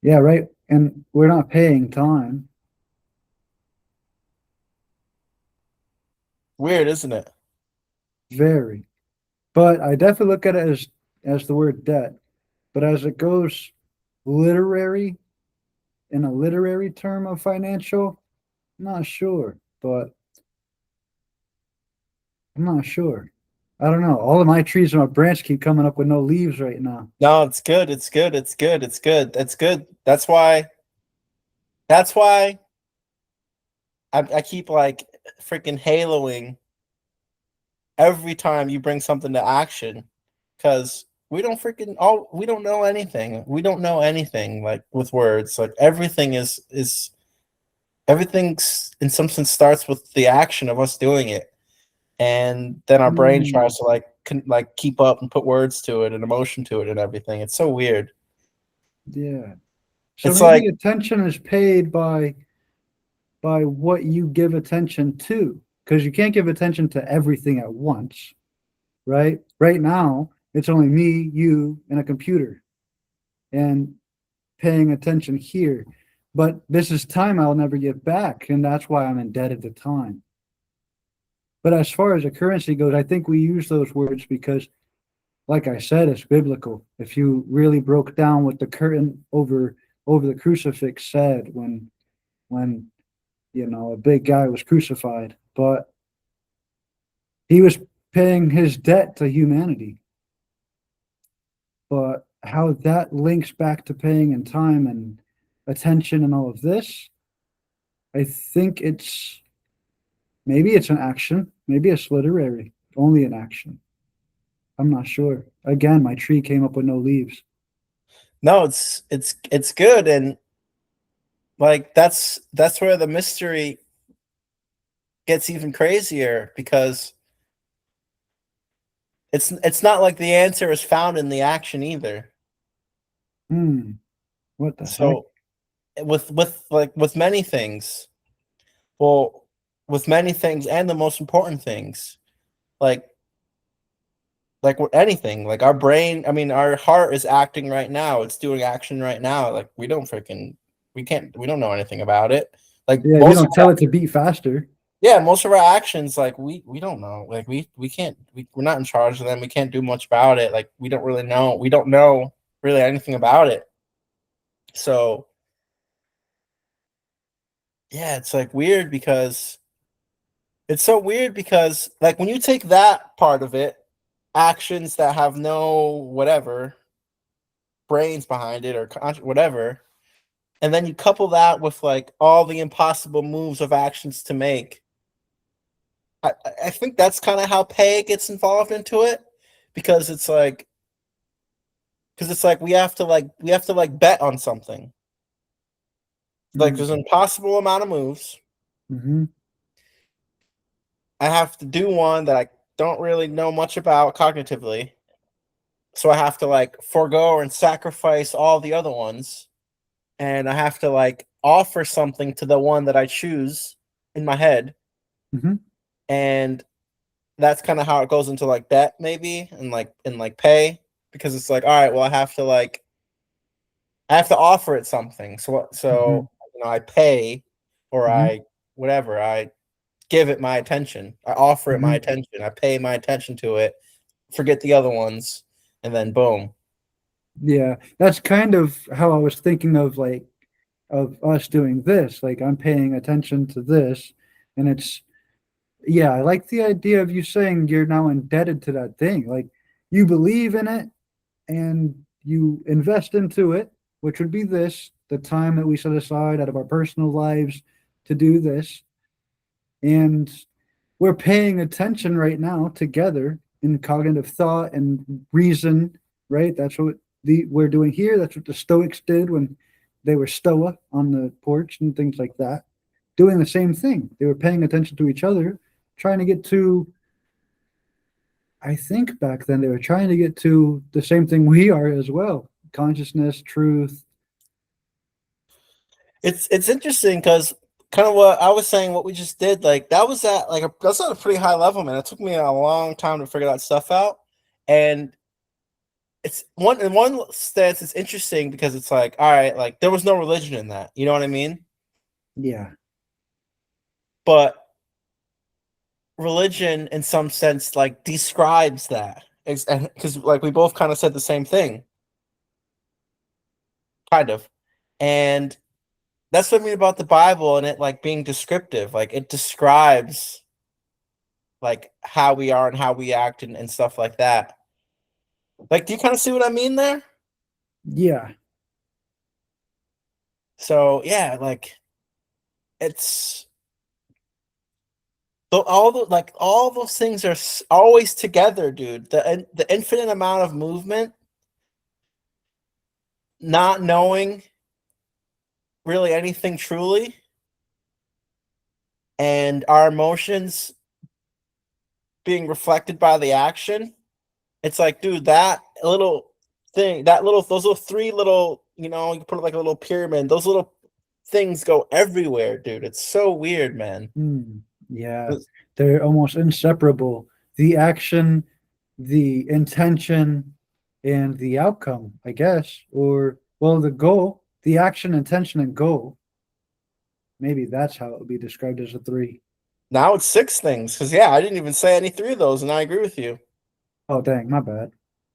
[SPEAKER 1] Yeah, right. And we're not paying time.
[SPEAKER 2] Weird, isn't it?
[SPEAKER 1] Very. But I definitely look at it as the word debt. But as it goes literary in a literary term of financial, I'm not sure. But I'm not sure. I don't know. All of my trees on my branch keep coming up with no leaves right now.
[SPEAKER 2] No, it's good. It's good. It's good. It's good. That's good. That's why I keep like freaking haloing every time you bring something to action, because we don't know anything. We don't know anything like with words. Like everything's in some sense starts with the action of us doing it, and then our brain
[SPEAKER 1] Hmm.
[SPEAKER 2] tries to like keep up and put words to it and emotion to it and everything. It's so weird.
[SPEAKER 1] Yeah. So
[SPEAKER 2] It's
[SPEAKER 1] maybe
[SPEAKER 2] like
[SPEAKER 1] attention is paid by what you give attention to, because you can't give attention to everything at once, right? Right now, it's only me, you, and a computer, and paying attention here. But this is time I'll never get back, and that's why I'm indebted to time. But as far as a currency goes, I think we use those words because, like I said, it's biblical. If you really broke down what the curtain over the crucifix said when a big guy was crucified, but he was paying his debt to humanity. But how that links back to paying in time and attention and all of this, I think maybe it's an action, maybe it's literary, only an action. I'm not sure. Again, my tree came up with no leaves.
[SPEAKER 2] no, it's good, and like that's where the mystery gets even crazier, because it's not like the answer is found in the action either.
[SPEAKER 1] Hmm, what the heck?
[SPEAKER 2] So with many things, well, with many things and the most important things, like with anything, like our brain, I mean, our heart is acting right now. It's doing action right now. Like we don't know anything about it. Like
[SPEAKER 1] Yeah, you don't tell it to beat faster.
[SPEAKER 2] most of our actions, like we don't know. Like we can't we're not in charge of them. We can't do much about it. Like we don't really know. We don't know really anything about it. So yeah, it's like weird because it's so weird because like when you take that part of it, actions that have no whatever, brains behind it or whatever, and then you couple that with like all the impossible moves of actions to make. I think that's kind of how pay gets involved into it, because it's like we have to bet on something. Like there's an impossible amount of moves.
[SPEAKER 1] Mm-hmm.
[SPEAKER 2] I have to do one that I don't really know much about cognitively. So I have to like forego and sacrifice all the other ones. And I have to like offer something to the one that I choose in my head.
[SPEAKER 1] Mm-hmm.
[SPEAKER 2] And that's kind of how it goes into like debt, maybe, and like pay. Because it's like, all right, well, I have to offer it something.
[SPEAKER 1] Mm-hmm.
[SPEAKER 2] I pay, or
[SPEAKER 1] Mm-hmm.
[SPEAKER 2] I give it my attention. I offer it my
[SPEAKER 1] Mm-hmm.
[SPEAKER 2] attention. I pay my attention to it. Forget the other ones, and then boom.
[SPEAKER 1] Yeah, that's kind of how I was thinking of, like, of us doing this. Like, I'm paying attention to this, and it's, yeah, I like the idea of you saying you're now indebted to that thing. Like, you believe in it and you invest into it, which would be this, the time that we set aside out of our personal lives to do this. And we're paying attention right now together in cognitive thought and reason, right? That's what we're doing here. That's what the Stoics did when they were Stoa on the porch and things like that, doing the same thing. They were paying attention to each other, trying to get to, I think back then they were trying to get to the same thing we are as well, consciousness, truth.
[SPEAKER 2] It's interesting because kind of what I was saying, what we just did, like that's at a pretty high level, man. It took me a long time to figure that stuff out, and it's one in one stance. It's interesting because it's like, all right, like there was no religion in that, you know what I mean?
[SPEAKER 1] Yeah.
[SPEAKER 2] But religion, in some sense, like describes that, because like we both kind of said the same thing, kind of, and that's what I mean about the Bible and it like being descriptive. Like it describes like how we are and how we act and stuff like that. Like, do you kind of see what I mean there?
[SPEAKER 1] Yeah.
[SPEAKER 2] So yeah, like it's all those things are always together, dude. The infinite amount of movement, not knowing really anything truly, and our emotions being reflected by the action. It's like, dude, that little thing, those little three little, you put it like a little pyramid. Those little things go everywhere, dude. It's so weird, man.
[SPEAKER 1] Yeah. They're almost inseparable. The action, the intention, and the outcome, I guess. Or, well, the goal, the action, intention, and goal. Maybe that's how it would be described as a three.
[SPEAKER 2] Now it's six things, because yeah, I didn't even say any three of those, and I agree with you.
[SPEAKER 1] Oh, dang, my bad.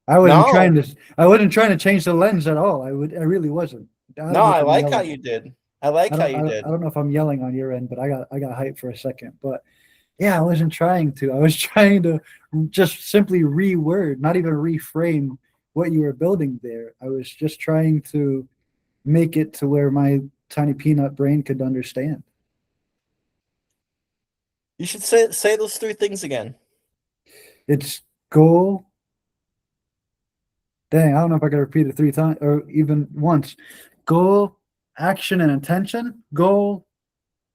[SPEAKER 1] I wasn't
[SPEAKER 2] No,
[SPEAKER 1] trying to. I wasn't trying to change the lens at all. I really wasn't. I
[SPEAKER 2] no,
[SPEAKER 1] don't know if
[SPEAKER 2] I
[SPEAKER 1] I'm
[SPEAKER 2] like how
[SPEAKER 1] yelling.
[SPEAKER 2] you did. I like how you
[SPEAKER 1] I
[SPEAKER 2] did.
[SPEAKER 1] don't know if I'm yelling on your end, but I got hyped for a second. But yeah, I wasn't trying to. I was trying to just simply reword, not even reframe what you were building there. I was just trying to make it to where my tiny peanut brain could understand.
[SPEAKER 2] You should say those three things again.
[SPEAKER 1] It's goal. Dang, I don't know if I could repeat it 3 times or even once. Goal, action, and intention. Goal,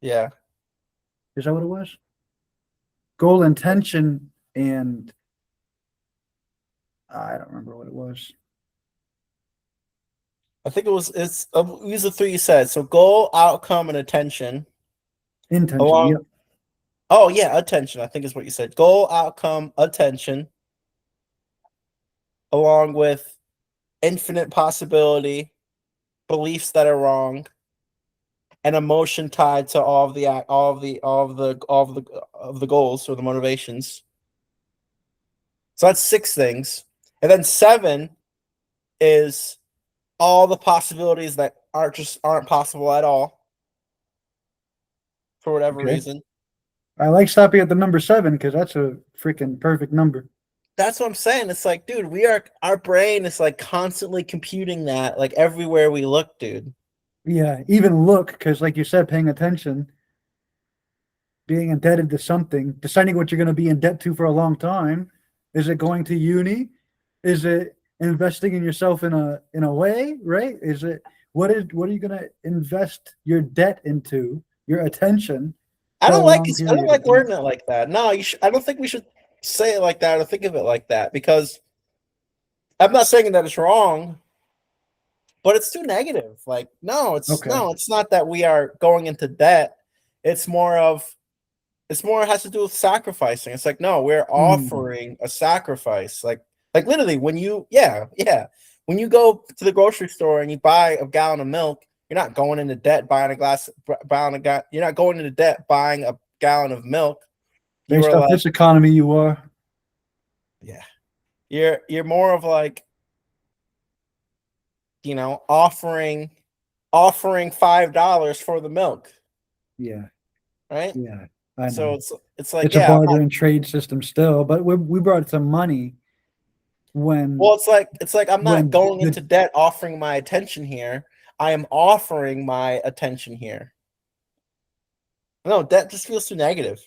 [SPEAKER 2] Yeah.
[SPEAKER 1] is that what it was? Goal, intention, and I don't remember what it was.
[SPEAKER 2] I think use the three you said. So goal, outcome, and attention.
[SPEAKER 1] Intention.
[SPEAKER 2] Along
[SPEAKER 1] Yep.
[SPEAKER 2] Oh yeah, attention, I think is what you said. Goal, outcome, attention, along with infinite possibility, beliefs that are wrong, and emotion tied to all of the goals or the motivations. So that's six things. And then seven is all the possibilities that aren't possible at all for whatever
[SPEAKER 1] Okay.
[SPEAKER 2] reason.
[SPEAKER 1] I like stopping at the number 7 because that's a freaking perfect number.
[SPEAKER 2] that's what I'm saying. It's like, dude, our brain is like constantly computing that like everywhere we look, dude.
[SPEAKER 1] Yeah, even look, because like you said, paying attention, being indebted to something, deciding what you're going to be in debt to for a long time. Is it going to uni? Is it investing in yourself in a way, right? Is it what are you going to invest your debt into, your attention for a long
[SPEAKER 2] I don't
[SPEAKER 1] period of
[SPEAKER 2] like
[SPEAKER 1] time?
[SPEAKER 2] wording it like that. No, I don't think we should say it like that or think of it like that because I'm not saying that it's wrong, but it's too negative. Like,
[SPEAKER 1] Okay.
[SPEAKER 2] it's not that we are going into debt. It's more of it's more it has to do with sacrificing. It's like, no, we're
[SPEAKER 1] Mm.
[SPEAKER 2] offering a sacrifice. Like literally when you when you go to the grocery store and you buy a gallon of milk, you're not going into debt buying a glass buying a guy, you're not going into debt buying a gallon of milk. You
[SPEAKER 1] Based
[SPEAKER 2] are
[SPEAKER 1] off
[SPEAKER 2] like,
[SPEAKER 1] this economy, you are.
[SPEAKER 2] yeah. You're more of like, offering $5 for the milk,
[SPEAKER 1] Yeah.
[SPEAKER 2] right?
[SPEAKER 1] Yeah. I
[SPEAKER 2] So
[SPEAKER 1] know.
[SPEAKER 2] it's like,
[SPEAKER 1] It's a
[SPEAKER 2] yeah, I'm
[SPEAKER 1] barter
[SPEAKER 2] not.
[SPEAKER 1] and trade system still, but we brought it to money
[SPEAKER 2] Well,
[SPEAKER 1] when
[SPEAKER 2] it's like I'm not
[SPEAKER 1] when
[SPEAKER 2] going
[SPEAKER 1] the
[SPEAKER 2] into debt offering my attention here. I am offering my attention here. No, debt just feels too negative.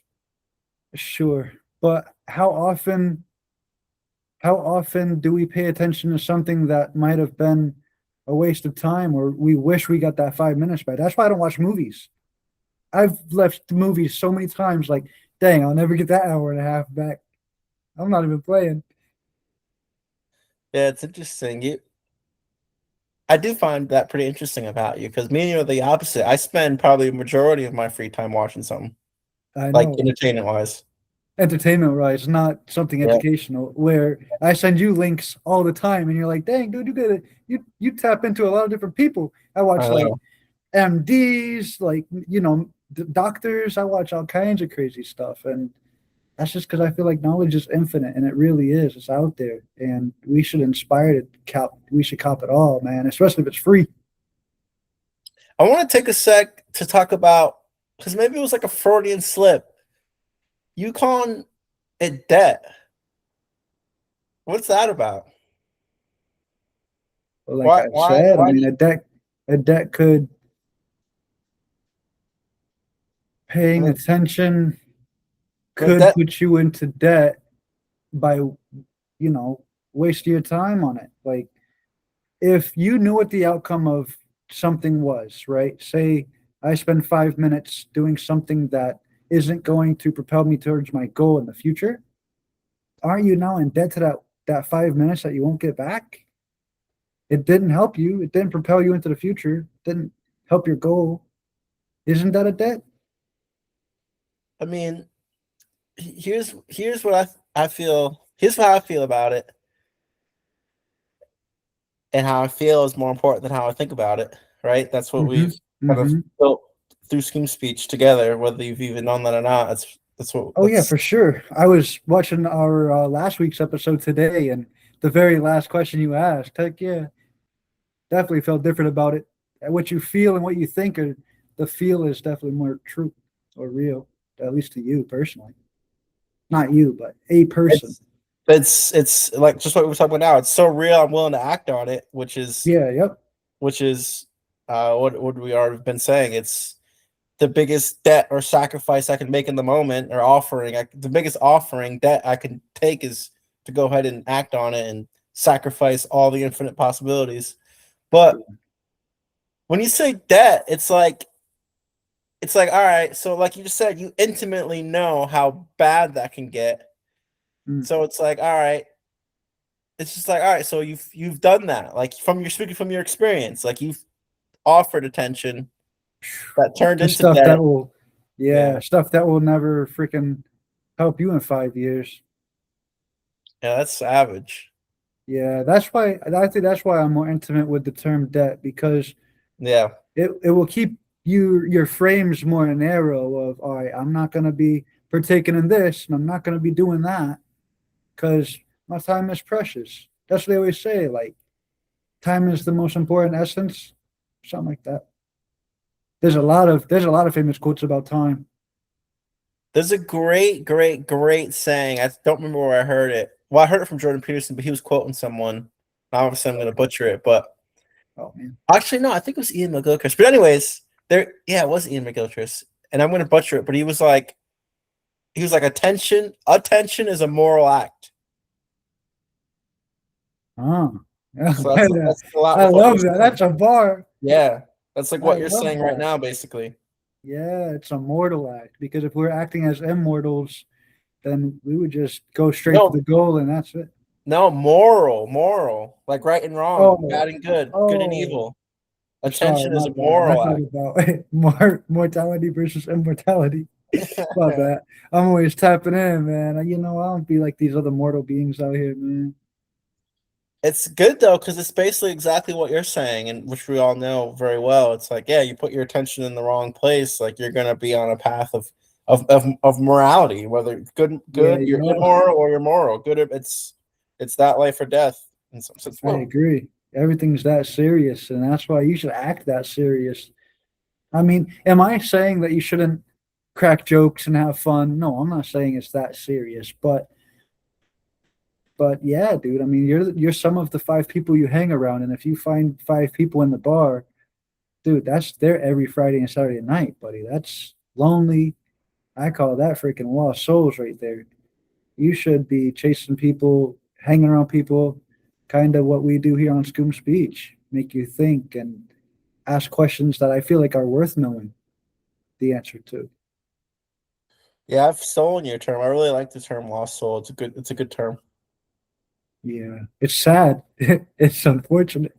[SPEAKER 1] sure, but how often do we pay attention to something that might have been a waste of time or we wish we got that 5 minutes back? That's why I don't watch movies. I've left movies so many times like, dang, I'll never get that hour and a half back. I'm not even playing.
[SPEAKER 2] Yeah, it's interesting. I do find that pretty interesting about you because me and you are the opposite. I spend probably a majority of my free time watching something
[SPEAKER 1] I
[SPEAKER 2] like
[SPEAKER 1] know.
[SPEAKER 2] entertainment wise.
[SPEAKER 1] Entertainment wise, not something
[SPEAKER 2] Yeah,
[SPEAKER 1] educational where I send you links all the time and you're like, dang, dude, you tap into a lot of different people. I
[SPEAKER 2] I
[SPEAKER 1] watch like
[SPEAKER 2] know.
[SPEAKER 1] MDs, like doctors. I watch all kinds of crazy stuff, and that's just because I feel like knowledge is infinite, and it really is. It's out there, and we should inspire to cop. We should cop it all, man. Especially if it's free.
[SPEAKER 2] I want to take a sec to talk about because maybe it was like a Freudian slip. You calling it debt? What's that about?
[SPEAKER 1] But like I said, I
[SPEAKER 2] Why do
[SPEAKER 1] mean,
[SPEAKER 2] you?
[SPEAKER 1] a debt could
[SPEAKER 2] I
[SPEAKER 1] paying
[SPEAKER 2] mean,
[SPEAKER 1] attention could
[SPEAKER 2] debt.
[SPEAKER 1] put you into debt by wasting your time on it. Like if you knew what the outcome of something was, right? Say I spend 5 minutes doing something that isn't going to propel me towards my goal in the future. Aren't you now in debt to that 5 minutes that you won't get back? It didn't help you. It didn't propel you into the future. It didn't help your goal. Isn't that a debt?
[SPEAKER 2] I mean, here's what I feel. Here's how I feel about it, and how I feel is more important than how I think about it. Right? That's what
[SPEAKER 1] Mm-hmm.
[SPEAKER 2] we've kind of
[SPEAKER 1] Mm-hmm.
[SPEAKER 2] built through scheme speech together, whether you've even known that or not.
[SPEAKER 1] Oh yeah, for sure. I was watching our last week's episode today, and the very last question you asked, heck yeah, definitely felt different about it. And what you feel and what you think are the feel is definitely more true or real, at least to you personally. Not you, but a person.
[SPEAKER 2] it's it's like just what we're talking about now. It's so real. I'm willing to act on it,
[SPEAKER 1] Yeah, yep.
[SPEAKER 2] which is what we already been saying. It's the biggest debt or sacrifice I can make in the moment, or offering. The biggest offering debt I can take is to go ahead and act on it and sacrifice all the infinite possibilities. But when you say debt, it's like all right. So like you just said, you intimately know how bad that can get.
[SPEAKER 1] Mm.
[SPEAKER 2] So it's like all right. It's just like all right. So you've done that. Like you're speaking from your experience. Like you've offered attention that turned
[SPEAKER 1] The
[SPEAKER 2] into
[SPEAKER 1] stuff
[SPEAKER 2] debt.
[SPEAKER 1] that will,
[SPEAKER 2] Yeah.
[SPEAKER 1] yeah, stuff that will never freaking help you in 5 years.
[SPEAKER 2] Yeah, that's savage.
[SPEAKER 1] Yeah, that's why I think that's why I'm more intimate with the term debt because
[SPEAKER 2] Yeah.
[SPEAKER 1] it will keep your frames more narrow of all right, I'm not gonna be partaking in this and I'm not gonna be doing that because my time is precious. That's what they always say, like time is the most important essence, something like that. There's a lot of famous quotes about time.
[SPEAKER 2] There's a great, great, great saying. I don't remember where I heard it. Well, I heard it from Jordan Peterson, but he was quoting someone. Obviously, I'm going to butcher it, but
[SPEAKER 1] Oh man.
[SPEAKER 2] actually, no, I think it was Ian McGilchrist. But anyways, yeah, it was Ian McGilchrist, and I'm going to butcher it, but he was like, attention is a moral act.
[SPEAKER 1] Oh.
[SPEAKER 2] So that's a lot
[SPEAKER 1] I
[SPEAKER 2] with what you're
[SPEAKER 1] love that.
[SPEAKER 2] saying.
[SPEAKER 1] That's a bar.
[SPEAKER 2] Yeah, that's like
[SPEAKER 1] I
[SPEAKER 2] what you're
[SPEAKER 1] love
[SPEAKER 2] saying right
[SPEAKER 1] that.
[SPEAKER 2] now, basically.
[SPEAKER 1] Yeah, it's a mortal act because if we're acting as immortals, then we would just go straight for
[SPEAKER 2] No,
[SPEAKER 1] the goal and that's it.
[SPEAKER 2] no, moral, like right and wrong,
[SPEAKER 1] Oh,
[SPEAKER 2] bad and good, good and
[SPEAKER 1] oh,
[SPEAKER 2] evil.
[SPEAKER 1] sorry,
[SPEAKER 2] Attention is
[SPEAKER 1] my
[SPEAKER 2] a
[SPEAKER 1] bad. I
[SPEAKER 2] moral
[SPEAKER 1] thought
[SPEAKER 2] act.
[SPEAKER 1] about mortality versus immortality. My bad. I'm always tapping in, man. You know, I don't be like these other mortal beings out here, man.
[SPEAKER 2] It's good though, because it's basically exactly what you're saying, and which we all know very well. It's like, yeah, you put your attention in the wrong place, like you're gonna be on a path of morality, whether
[SPEAKER 1] Yeah,
[SPEAKER 2] good,
[SPEAKER 1] you
[SPEAKER 2] you're
[SPEAKER 1] know,
[SPEAKER 2] immoral or you're moral. Good, it's that life or death in some sense.
[SPEAKER 1] I
[SPEAKER 2] Whoa.
[SPEAKER 1] agree. Everything's that serious, and that's why you should act that serious. I mean, am I saying that you shouldn't crack jokes and have fun? No, I'm not saying it's that serious, but yeah, dude. I mean, you're some of the five people you hang around, and if you find five people in the bar, dude, that's there every Friday and Saturday night, buddy. That's lonely. I call that freaking lost souls right there. You should be chasing people, hanging around people, kind of what we do here on Scoom Speech. Make you think and ask questions that I feel like are worth knowing the answer to.
[SPEAKER 2] Yeah, I've stolen your term. I really like the term lost soul. It's a good term.
[SPEAKER 1] Yeah, it's sad. It's unfortunate.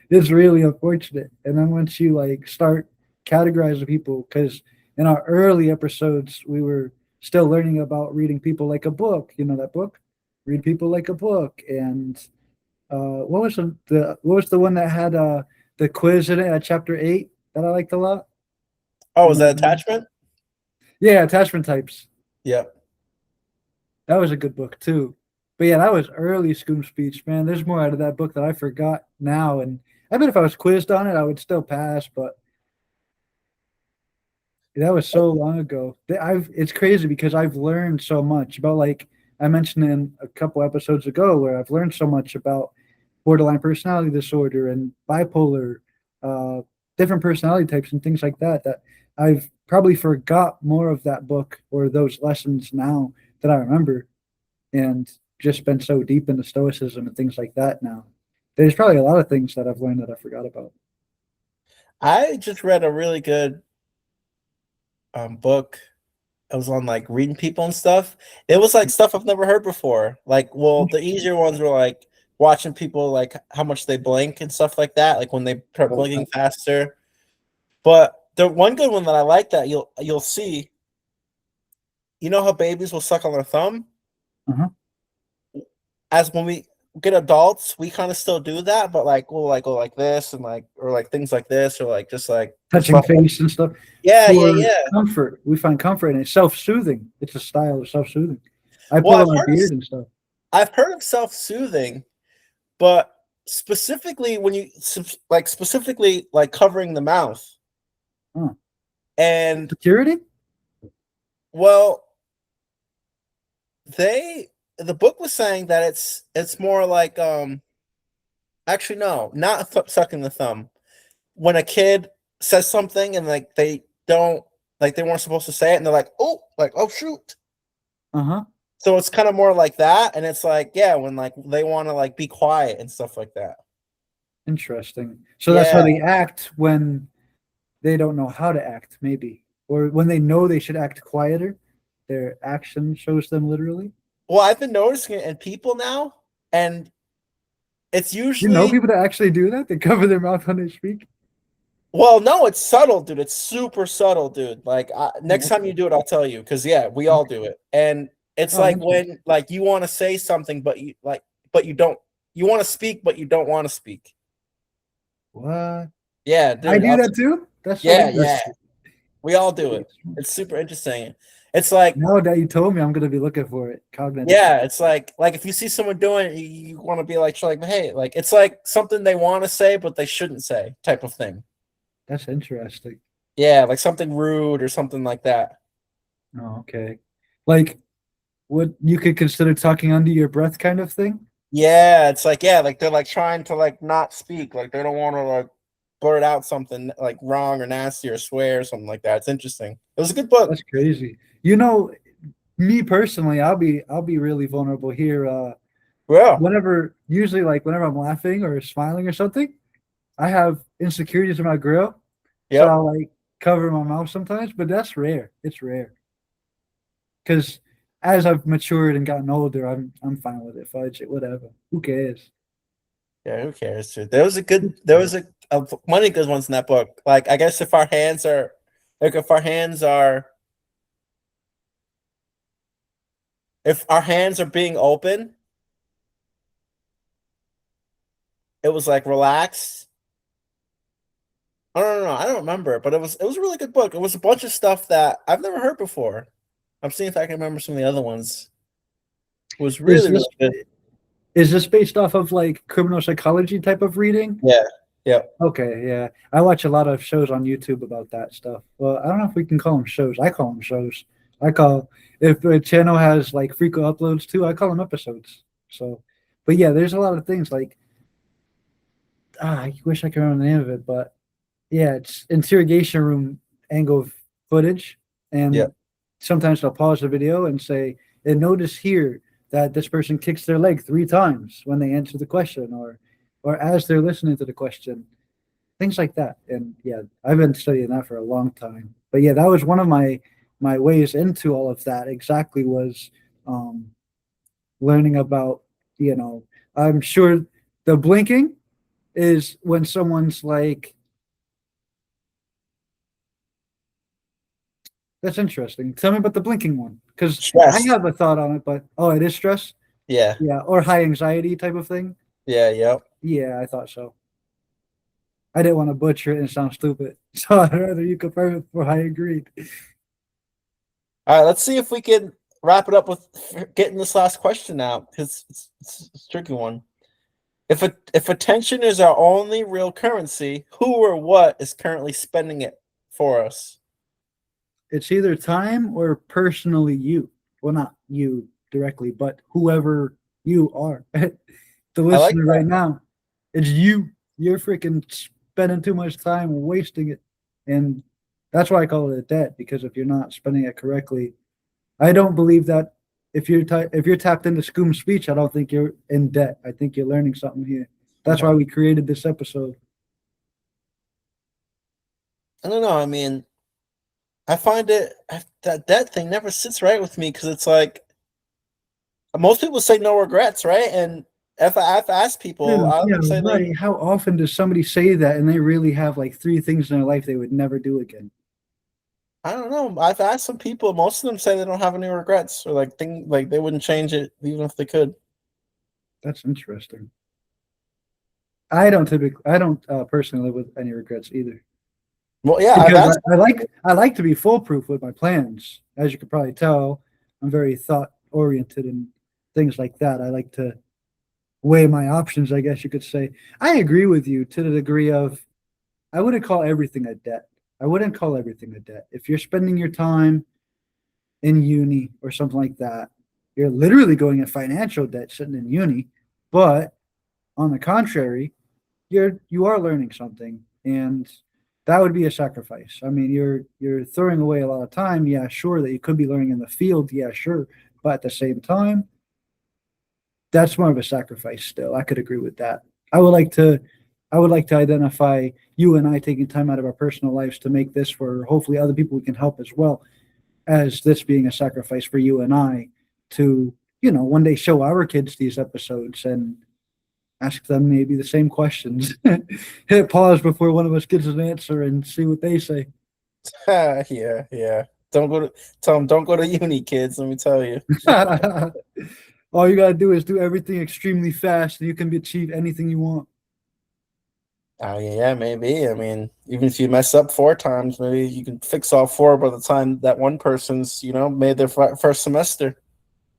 [SPEAKER 1] It's really unfortunate. And then once you like start categorizing people, because in our early episodes we were still learning about reading people like a book. You know that book, read people like a book. And what was what was the one that had the quiz in it at chapter 8 that I liked a lot?
[SPEAKER 2] Oh,
[SPEAKER 1] You
[SPEAKER 2] is
[SPEAKER 1] know,
[SPEAKER 2] that attachment?
[SPEAKER 1] yeah, attachment types.
[SPEAKER 2] Yep.
[SPEAKER 1] That was a good book too. But yeah, that was early Scoom Speech, man. There's more out of that book that I forgot now. And I bet if I was quizzed on it, I would still pass. But that was so long ago. I've it's crazy because I've learned so much about like I mentioned in a couple episodes ago where I've learned so much about borderline personality disorder and bipolar, uh, different personality types and things like that. That I've probably forgot more of that book or those lessons now that I remember, and just been so deep into stoicism and things like that now. There's probably a lot of things that I've learned that I forgot about.
[SPEAKER 2] I just read a really good book. It was on like reading people and stuff. It was like stuff I've never heard before. Like, well, the easier ones were like watching people like how much they blink and stuff like that. Like when they start blinking faster. But the one good one that I like that you'll see. You know how babies will suck on their thumb?
[SPEAKER 1] Uh-huh.
[SPEAKER 2] As when we get adults, we kind of still do that, but like we'll like go like this and like or like things like this or like just
[SPEAKER 1] Touching face and stuff
[SPEAKER 2] yeah, yeah,
[SPEAKER 1] for
[SPEAKER 2] yeah.
[SPEAKER 1] comfort. We find comfort in it. Self-soothing. It's a style of self-soothing. I
[SPEAKER 2] Well,
[SPEAKER 1] pull on my beard and stuff.
[SPEAKER 2] I've heard of self-soothing, but specifically when you like specifically like covering the mouth
[SPEAKER 1] Huh.
[SPEAKER 2] and
[SPEAKER 1] Security?
[SPEAKER 2] well they the book was saying that it's more like actually no not sucking the thumb when a kid says something and like they don't like they weren't supposed to say it and they're like oh shoot.
[SPEAKER 1] Uh-huh.
[SPEAKER 2] So it's kind of more like that and it's like yeah when like they want to like be quiet and stuff like that.
[SPEAKER 1] Interesting. So that's how
[SPEAKER 2] Yeah.
[SPEAKER 1] they act when they don't know how to act, maybe. Or when they know they should act quieter, their action shows them literally.
[SPEAKER 2] Well, I've been noticing it in people now, and it's
[SPEAKER 1] You know
[SPEAKER 2] usually
[SPEAKER 1] people that actually do that? They cover their mouth when they speak.
[SPEAKER 2] well, no, it's subtle, dude. It's super subtle, dude. Like next
[SPEAKER 1] Oh,
[SPEAKER 2] time you do it, I'll tell you because yeah, we all
[SPEAKER 1] okay.
[SPEAKER 2] do it, and it's
[SPEAKER 1] Oh,
[SPEAKER 2] like
[SPEAKER 1] interesting.
[SPEAKER 2] when like you want to say something, but you don't. You want to speak, but you don't want to speak.
[SPEAKER 1] What?
[SPEAKER 2] Yeah,
[SPEAKER 1] I
[SPEAKER 2] dude.
[SPEAKER 1] do that too? That's so
[SPEAKER 2] Yeah, yeah.
[SPEAKER 1] interesting.
[SPEAKER 2] We all do it. It's super interesting. It's like
[SPEAKER 1] Now that you told me, I'm gonna be looking for it cognitively.
[SPEAKER 2] yeah, it's like if you see someone doing it, you want to be like hey, like it's like something they want to say but they shouldn't say, type of thing.
[SPEAKER 1] That's interesting.
[SPEAKER 2] Yeah, like something rude or something like that.
[SPEAKER 1] Oh, okay. Like What you could consider talking under your breath kind of thing?
[SPEAKER 2] Yeah, it's like yeah, like they're like trying to like not speak, like they don't want to like blurt out something like wrong or nasty or swear or something like that. It's interesting. It was a good book.
[SPEAKER 1] That's crazy. You know, me personally, I'll be really vulnerable here.
[SPEAKER 2] Yeah.
[SPEAKER 1] Whenever usually like whenever I'm laughing or smiling or something, I have insecurities in my grill. So
[SPEAKER 2] Yep.
[SPEAKER 1] I'll like cover my mouth sometimes, but that's rare. It's rare. Because as I've matured and gotten older, I'm fine with it. Fudge it, whatever. Who cares?
[SPEAKER 2] Yeah. Who cares, dude? There was a good. There was a many good ones in that book. Like I guess if our hands are, like if our hands are being open, it was like relaxed. I don't know. I don't remember, but it was a really good book. It was a bunch of stuff that I've never heard before. I'm seeing if I can remember some of the other ones. It was
[SPEAKER 1] Is
[SPEAKER 2] really
[SPEAKER 1] this
[SPEAKER 2] really good.
[SPEAKER 1] is this based off of like criminal psychology type of reading?
[SPEAKER 2] Yeah. Yeah.
[SPEAKER 1] Okay, yeah. I watch a lot of shows on YouTube about that stuff. Well, I don't know if we can call them shows. I call them shows. I call if a channel has like frequent uploads too, I call them episodes. So, but yeah, there's a lot of things like I wish I could remember the name of it, but yeah, it's interrogation room angle footage,
[SPEAKER 2] Yeah.
[SPEAKER 1] and sometimes they'll pause the video and say, "And notice here that this person kicks their leg 3 times when they answer the question, or as they're listening to the question." Things like that. And yeah, I've been studying that for a long time. But yeah, that was one of my ways into all of that. Exactly was um, learning about I'm sure the blinking is when someone's like, that's interesting. Tell me about the blinking one because I
[SPEAKER 2] Stressed.
[SPEAKER 1] have a thought on it, but oh, it is stress.
[SPEAKER 2] Yeah.
[SPEAKER 1] Yeah, or high anxiety type of thing.
[SPEAKER 2] Yeah. Yep.
[SPEAKER 1] Yeah, I thought so. I didn't want to butcher it and sound stupid, so I'd rather you confirm it before I agreed.
[SPEAKER 2] All right. Let's see if we can wrap it up with getting this last question out because it's a tricky one. If attention is our only real currency, who or what is currently spending it for us?
[SPEAKER 1] It's either time or personally you. Well, not you directly, but whoever you are. The
[SPEAKER 2] I like
[SPEAKER 1] listener
[SPEAKER 2] that.
[SPEAKER 1] right now, it's you. You're freaking spending too much time wasting it. And that's why I call it a debt, because if you're not spending it correctly, I don't believe that if you're tapped into Scoom speech, I don't think you're in debt. I think you're learning something here. That's why we created this episode.
[SPEAKER 2] I don't know. I mean, I find that thing never sits right with me because it's like most people say no regrets, right? And if I ask people,
[SPEAKER 1] Yeah,
[SPEAKER 2] I
[SPEAKER 1] yeah,
[SPEAKER 2] would say they.
[SPEAKER 1] right. How often does somebody say that and they really have like 3 things in their life they would never do again?
[SPEAKER 2] I don't know. I've asked some people. Most of them say they don't have any regrets or like think like they wouldn't change it even if they could.
[SPEAKER 1] That's interesting. I don't personally live with any regrets either.
[SPEAKER 2] Well, yeah, I've
[SPEAKER 1] Because
[SPEAKER 2] asked.
[SPEAKER 1] I like to be foolproof with my plans. As you could probably tell, I'm very thought oriented and things like that. I like to weigh my options, I guess you could say. I agree with you to the degree of I wouldn't call everything a debt. I wouldn't call everything a debt. If you're spending your time in uni or something like that, you're literally going in financial debt sitting in uni. But on the contrary, you are learning something, and that would be a sacrifice. I mean, you're throwing away a lot of time. Yeah, sure that you could be learning in the field. Yeah, sure, but at the same time, that's more of a sacrifice. Still, I could agree with that. I would like to. I would like to identify you and I taking time out of our personal lives to make this for hopefully other people we can help as well as this being a sacrifice for you and I to, one day show our kids these episodes and ask them maybe the same questions. Hit pause before one of us gives an answer and see what they say.
[SPEAKER 2] Yeah, yeah. Don't go to tell them don't go to uni, kids. Let me tell you.
[SPEAKER 1] All you gotta do is do everything extremely fast, and you can achieve anything you want.
[SPEAKER 2] Oh yeah, maybe. I mean, even if you mess up 4 times, maybe you can fix all four by the time that one person's made their first semester.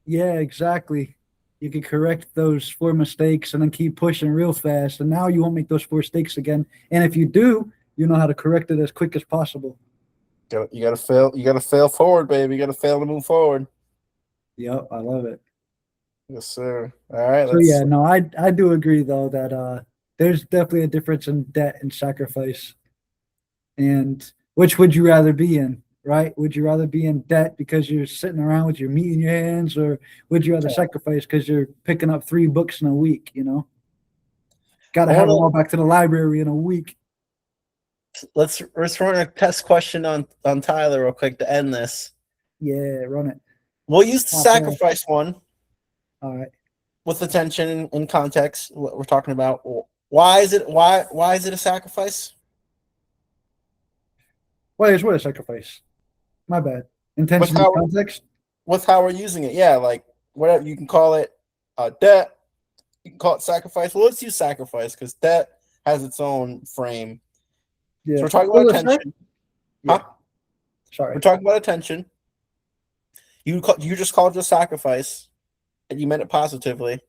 [SPEAKER 1] Yeah, exactly. You can correct those 4 mistakes and then keep pushing real fast, and now you won't make those 4 mistakes again. And if you do, you know how to correct it as quick as possible.
[SPEAKER 2] You gotta fail. You gotta fail forward, baby. You gotta fail to move forward.
[SPEAKER 1] Yep, I love it.
[SPEAKER 2] Yes, sir. All right,
[SPEAKER 1] So
[SPEAKER 2] let's.
[SPEAKER 1] yeah, no, I do agree though that there's definitely a difference in debt and sacrifice. And which would you rather be in, right? Would you rather be in debt because you're sitting around with your meat in your hands, or would you rather sacrifice because you're picking up 3 books in a week, you know? Got to
[SPEAKER 2] I
[SPEAKER 1] have
[SPEAKER 2] want
[SPEAKER 1] them all
[SPEAKER 2] to
[SPEAKER 1] back to the library in a week.
[SPEAKER 2] let's run a test question on Tyler real quick to end this.
[SPEAKER 1] Yeah, run it.
[SPEAKER 2] We'll use the
[SPEAKER 1] Pop off.
[SPEAKER 2] sacrifice one
[SPEAKER 1] All right.
[SPEAKER 2] with attention and context. What we're talking about. Why is it a sacrifice?
[SPEAKER 1] Well, it's what a sacrifice. My bad.
[SPEAKER 2] With
[SPEAKER 1] Intention and
[SPEAKER 2] how
[SPEAKER 1] context.
[SPEAKER 2] with how we're using it. Yeah, like whatever you can call it, debt. You can call it sacrifice. Well, let's use sacrifice because debt has its own frame. So
[SPEAKER 1] Yeah.
[SPEAKER 2] we're talking
[SPEAKER 1] Well,
[SPEAKER 2] about
[SPEAKER 1] let's start.
[SPEAKER 2] attention.
[SPEAKER 1] Yeah.
[SPEAKER 2] Huh?
[SPEAKER 1] Sorry.
[SPEAKER 2] We're talking about attention. You just called it a sacrifice, and you meant it positively.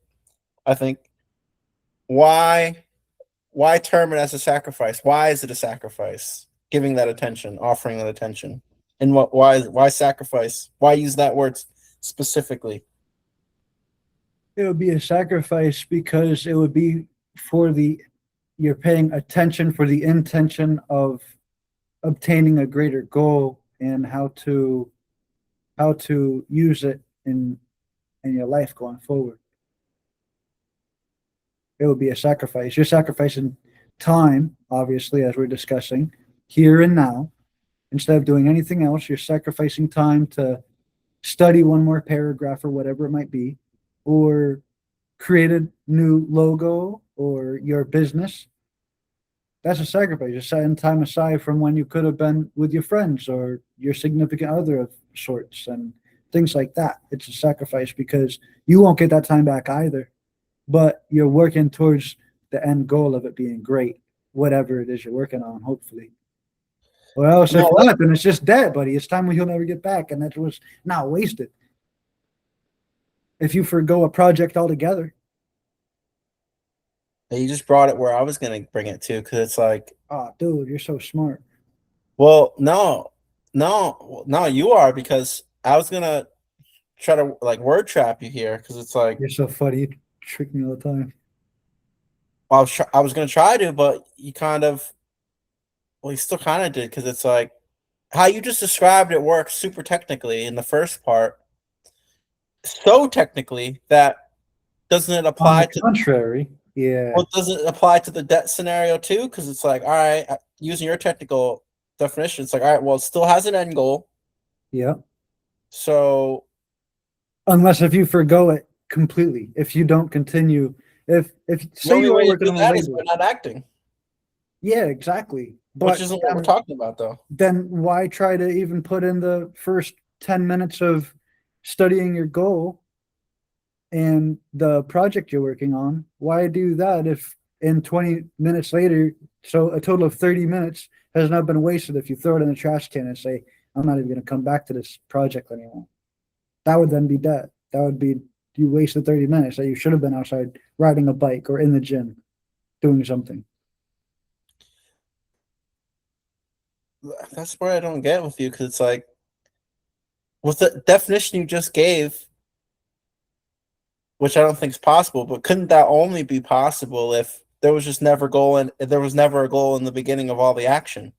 [SPEAKER 2] I think. Why why term it as a sacrifice? Why is it a sacrifice? Giving that attention, offering that attention, and why sacrifice? Why use that word specifically?
[SPEAKER 1] It would be a sacrifice because it would be for the you're paying attention for the intention of obtaining a greater goal and how to use it in your life going forward. It would be a sacrifice. You're sacrificing time, obviously, as we're discussing, here and now. Instead of doing anything else, you're sacrificing time to study one more paragraph or whatever it might be, or create a new logo or your business. That's a sacrifice. You're setting time aside from when you could have been with your friends or your significant other of sorts and things like that. It's a sacrifice because you won't get that time back either, but you're working towards the end goal of it being great, whatever it is you're working on, hopefully. Or else, if
[SPEAKER 2] No,
[SPEAKER 1] not, then it's just dead, buddy. It's time you'll never get back, and that was not wasted. If you forgo a project altogether,
[SPEAKER 2] you just brought it where I was going to bring it to because it's like,
[SPEAKER 1] oh, dude, you're so smart.
[SPEAKER 2] well, no, you are because I was gonna try to like word trap you here because it's like
[SPEAKER 1] You're so funny. You trick me all the time.
[SPEAKER 2] I was gonna try to, but you kind of, well, you still kind of did because it's like how you just described it works super technically in the first part, so technically that doesn't it
[SPEAKER 1] On the
[SPEAKER 2] apply to
[SPEAKER 1] contrary, yeah,
[SPEAKER 2] well, does it apply to the debt scenario too? Because it's like, all right, using your technical definition, it's like, all right, well, it still has an end goal,
[SPEAKER 1] yeah.
[SPEAKER 2] so
[SPEAKER 1] Unless if you forgo it completely, if you don't continue, if
[SPEAKER 2] the
[SPEAKER 1] say
[SPEAKER 2] only
[SPEAKER 1] you
[SPEAKER 2] way
[SPEAKER 1] are
[SPEAKER 2] to
[SPEAKER 1] working
[SPEAKER 2] do
[SPEAKER 1] on a
[SPEAKER 2] that is by
[SPEAKER 1] label,
[SPEAKER 2] not acting,
[SPEAKER 1] yeah, exactly.
[SPEAKER 2] which
[SPEAKER 1] But
[SPEAKER 2] isn't what we're talking about, though.
[SPEAKER 1] then why try to even put in the first 10 minutes of studying your goal and the project you're working on? Why do that if in 20 minutes later, so a total of 30 minutes has not been wasted if you throw it in the trash can and say, I'm not even going to come back to this project anymore? That would then be dead. That would be you wasted 30 minutes that you should have been outside riding a bike or in the gym doing something.
[SPEAKER 2] That's where I don't get with you because it's like, with the definition you just gave, which I don't think is possible, but couldn't that only be possible if there was just never goal and there was never a goal in the beginning of all the action?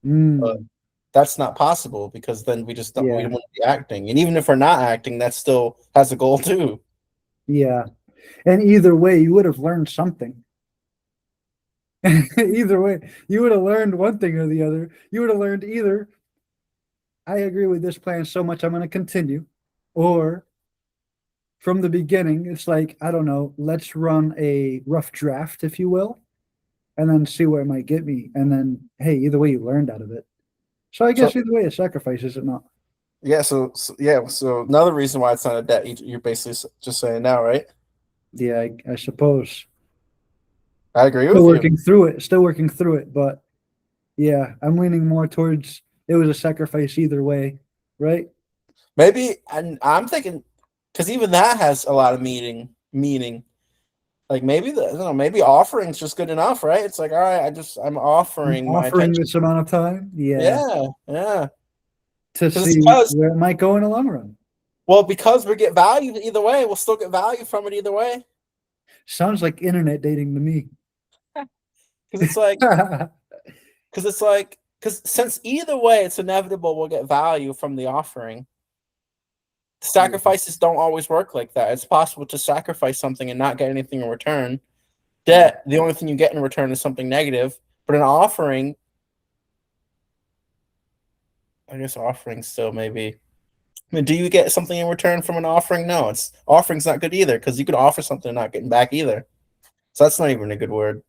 [SPEAKER 2] But
[SPEAKER 1] Mm,
[SPEAKER 2] that's not possible because then we
[SPEAKER 1] yeah,
[SPEAKER 2] don't want to be acting, and even if we're not acting, that still has a goal too.
[SPEAKER 1] yeah. And either way, you would have learned something. Either way, you would have learned one thing or the other. You would have learned either, I agree with this plan so much, I'm going to continue, or from the beginning, it's like, I don't know, let's run a rough draft, if you will, and then see where it might get me. And then, hey, either way, you learned out of it. So I
[SPEAKER 2] So
[SPEAKER 1] guess either way, a sacrifice, is it not?
[SPEAKER 2] yeah, so another reason why it's not a debt, you're basically just saying now, right?
[SPEAKER 1] Yeah, I suppose.
[SPEAKER 2] I agree
[SPEAKER 1] Still
[SPEAKER 2] with you.
[SPEAKER 1] working through it, still working through it. But yeah, I'm leaning more towards it was a sacrifice either way, right?
[SPEAKER 2] Maybe, and I'm thinking because even that has a lot of meaning. Like maybe I don't know, maybe offering's just good enough, right? It's like, all right, I'm
[SPEAKER 1] I'm
[SPEAKER 2] offering my
[SPEAKER 1] offering
[SPEAKER 2] attention.
[SPEAKER 1] this amount of time, yeah,
[SPEAKER 2] Yeah, yeah.
[SPEAKER 1] to
[SPEAKER 2] Because it's
[SPEAKER 1] see
[SPEAKER 2] because
[SPEAKER 1] where it might go in the long run.
[SPEAKER 2] Well, because we get value either way, we'll still get value from it either way.
[SPEAKER 1] Sounds like internet dating to me.
[SPEAKER 2] Because it's like, because since either way it's inevitable we'll get value from the offering. Sacrifices don't always work like that. It's possible to sacrifice something and not get anything in return. Debt, the only thing you get in return is something negative. But an offering, I guess offering still maybe. I mean, do you get something in return from an offering? No, offering's not good either, because you could offer something and not getting back either. So that's not even a good word.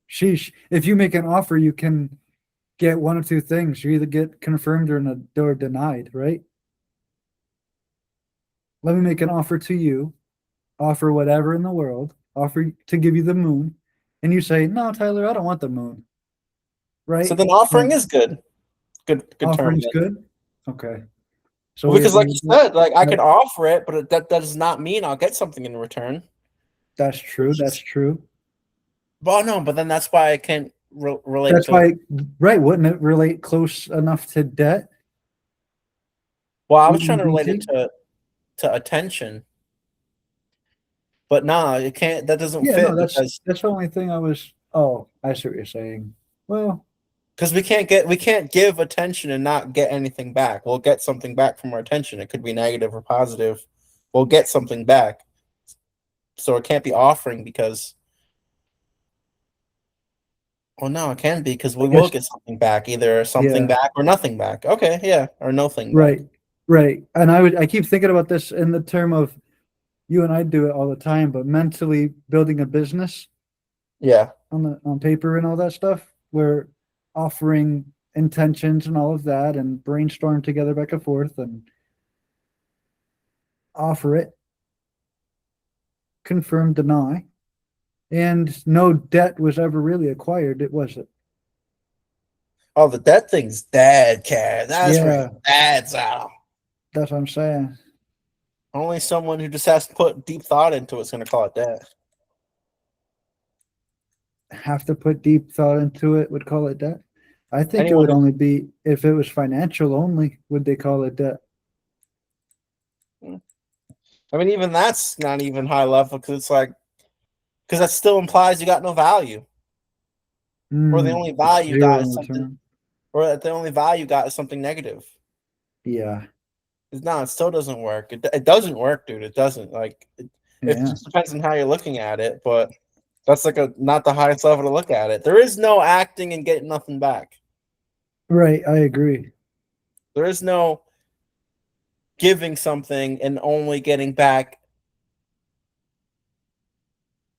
[SPEAKER 1] Sheesh. If you make an offer, you can get one of two things. You either get confirmed or denied, right? Let me make an offer to you, offer whatever in the world, offer to give you the moon, and you say, "No, Tyler, I don't want the moon."
[SPEAKER 2] So
[SPEAKER 1] Right?
[SPEAKER 2] then offering
[SPEAKER 1] And
[SPEAKER 2] is good. Good term.
[SPEAKER 1] offering's
[SPEAKER 2] Then.
[SPEAKER 1] good. Okay. So
[SPEAKER 2] Well, because like you said, like I
[SPEAKER 1] that-
[SPEAKER 2] can offer it, but that does not mean I'll get something in return.
[SPEAKER 1] that's true. That's true.
[SPEAKER 2] Well, no, but then that's why I can't relate
[SPEAKER 1] That's
[SPEAKER 2] to.
[SPEAKER 1] why, right? Wouldn't it relate close enough to debt?
[SPEAKER 2] Well, I was
[SPEAKER 1] Wouldn't
[SPEAKER 2] trying
[SPEAKER 1] it
[SPEAKER 2] to
[SPEAKER 1] be
[SPEAKER 2] relate it
[SPEAKER 1] easy?
[SPEAKER 2] to attention, but nah, it can't. That doesn't
[SPEAKER 1] Yeah, no,
[SPEAKER 2] fit because
[SPEAKER 1] that's the only thing I was. Oh, I see what you're saying. Well,
[SPEAKER 2] we can't give attention and not get anything back. We'll get something back from our attention. It could be negative or positive. We'll get something back, so it can't be offering because. Well, no, it can be because
[SPEAKER 1] I
[SPEAKER 2] we will
[SPEAKER 1] guess,
[SPEAKER 2] get something back, either something
[SPEAKER 1] yeah,
[SPEAKER 2] back or nothing back. Okay, yeah, or nothing back.
[SPEAKER 1] right, right. And I keep thinking about this in the term of you and I do it all the time, but mentally building a business
[SPEAKER 2] Yeah.
[SPEAKER 1] on paper and all that stuff. We're offering intentions and all of that, and brainstorm together back and forth, and offer it, confirm, deny, and no debt was ever really acquired. It was it.
[SPEAKER 2] Oh, that thing's dead, cat. That's right.
[SPEAKER 1] Yeah,
[SPEAKER 2] That's out.
[SPEAKER 1] that's what I'm saying.
[SPEAKER 2] Only someone who just has to put deep thought into it's going to call it dead.
[SPEAKER 1] Have to put deep thought into it would call it debt. I think it
[SPEAKER 2] Anyone
[SPEAKER 1] would only be if it was financial only would they call it debt.
[SPEAKER 2] who, I mean, even that's not even high level because it's like, because that still implies you got no value, or the only
[SPEAKER 1] It's
[SPEAKER 2] value you got
[SPEAKER 1] zero
[SPEAKER 2] is
[SPEAKER 1] in
[SPEAKER 2] something,
[SPEAKER 1] return.
[SPEAKER 2] or that the only value you got is something negative.
[SPEAKER 1] Yeah,
[SPEAKER 2] No, it still doesn't work. It doesn't work, dude. It doesn't. Like, it
[SPEAKER 1] yeah,
[SPEAKER 2] just depends on how you're looking at it, but that's like not the highest level to look at it. There is no acting and getting nothing back.
[SPEAKER 1] right. I agree.
[SPEAKER 2] There is no giving something and only getting back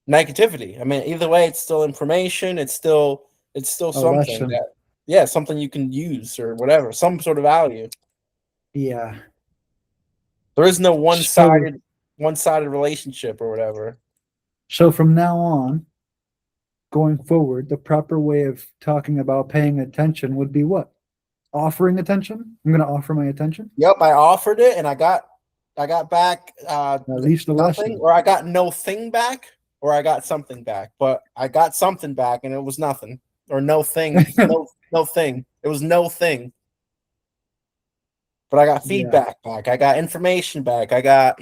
[SPEAKER 2] negativity. I mean, either way, it's still information. It's still
[SPEAKER 1] A
[SPEAKER 2] something
[SPEAKER 1] lesson.
[SPEAKER 2] that, yeah, something you can use or whatever, some sort of value.
[SPEAKER 1] Yeah.
[SPEAKER 2] There is no
[SPEAKER 1] So
[SPEAKER 2] one-sided relationship or whatever.
[SPEAKER 1] so from now on, going forward, the proper way of talking about paying attention would be what? Offering attention. I'm going to offer my attention.
[SPEAKER 2] Yep, I offered it and I got back
[SPEAKER 1] At least a
[SPEAKER 2] nothing,
[SPEAKER 1] lesson.
[SPEAKER 2] or I got no thing back, or I got something back. But I got something back and it was nothing, or no thing, no thing. It was no thing. But I got
[SPEAKER 1] Yeah.
[SPEAKER 2] feedback back. I got information back. I got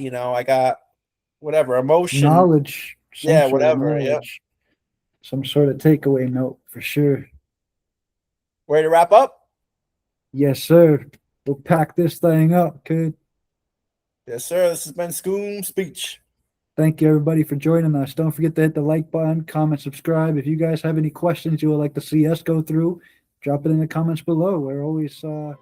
[SPEAKER 2] whatever emotion.
[SPEAKER 1] Knowledge, some
[SPEAKER 2] Yeah,
[SPEAKER 1] sort of
[SPEAKER 2] whatever. Yeah.
[SPEAKER 1] knowledge, some sort of takeaway note for sure.
[SPEAKER 2] Ready to wrap up?
[SPEAKER 1] Yes, sir. We'll pack this thing up, kid.
[SPEAKER 2] Yes, sir. This has been Scoom Speech.
[SPEAKER 1] Thank you, everybody, for joining us. Don't forget to hit the like button, comment, subscribe. If you guys have any questions you would like to see us go through, drop it in the comments below. We're always here.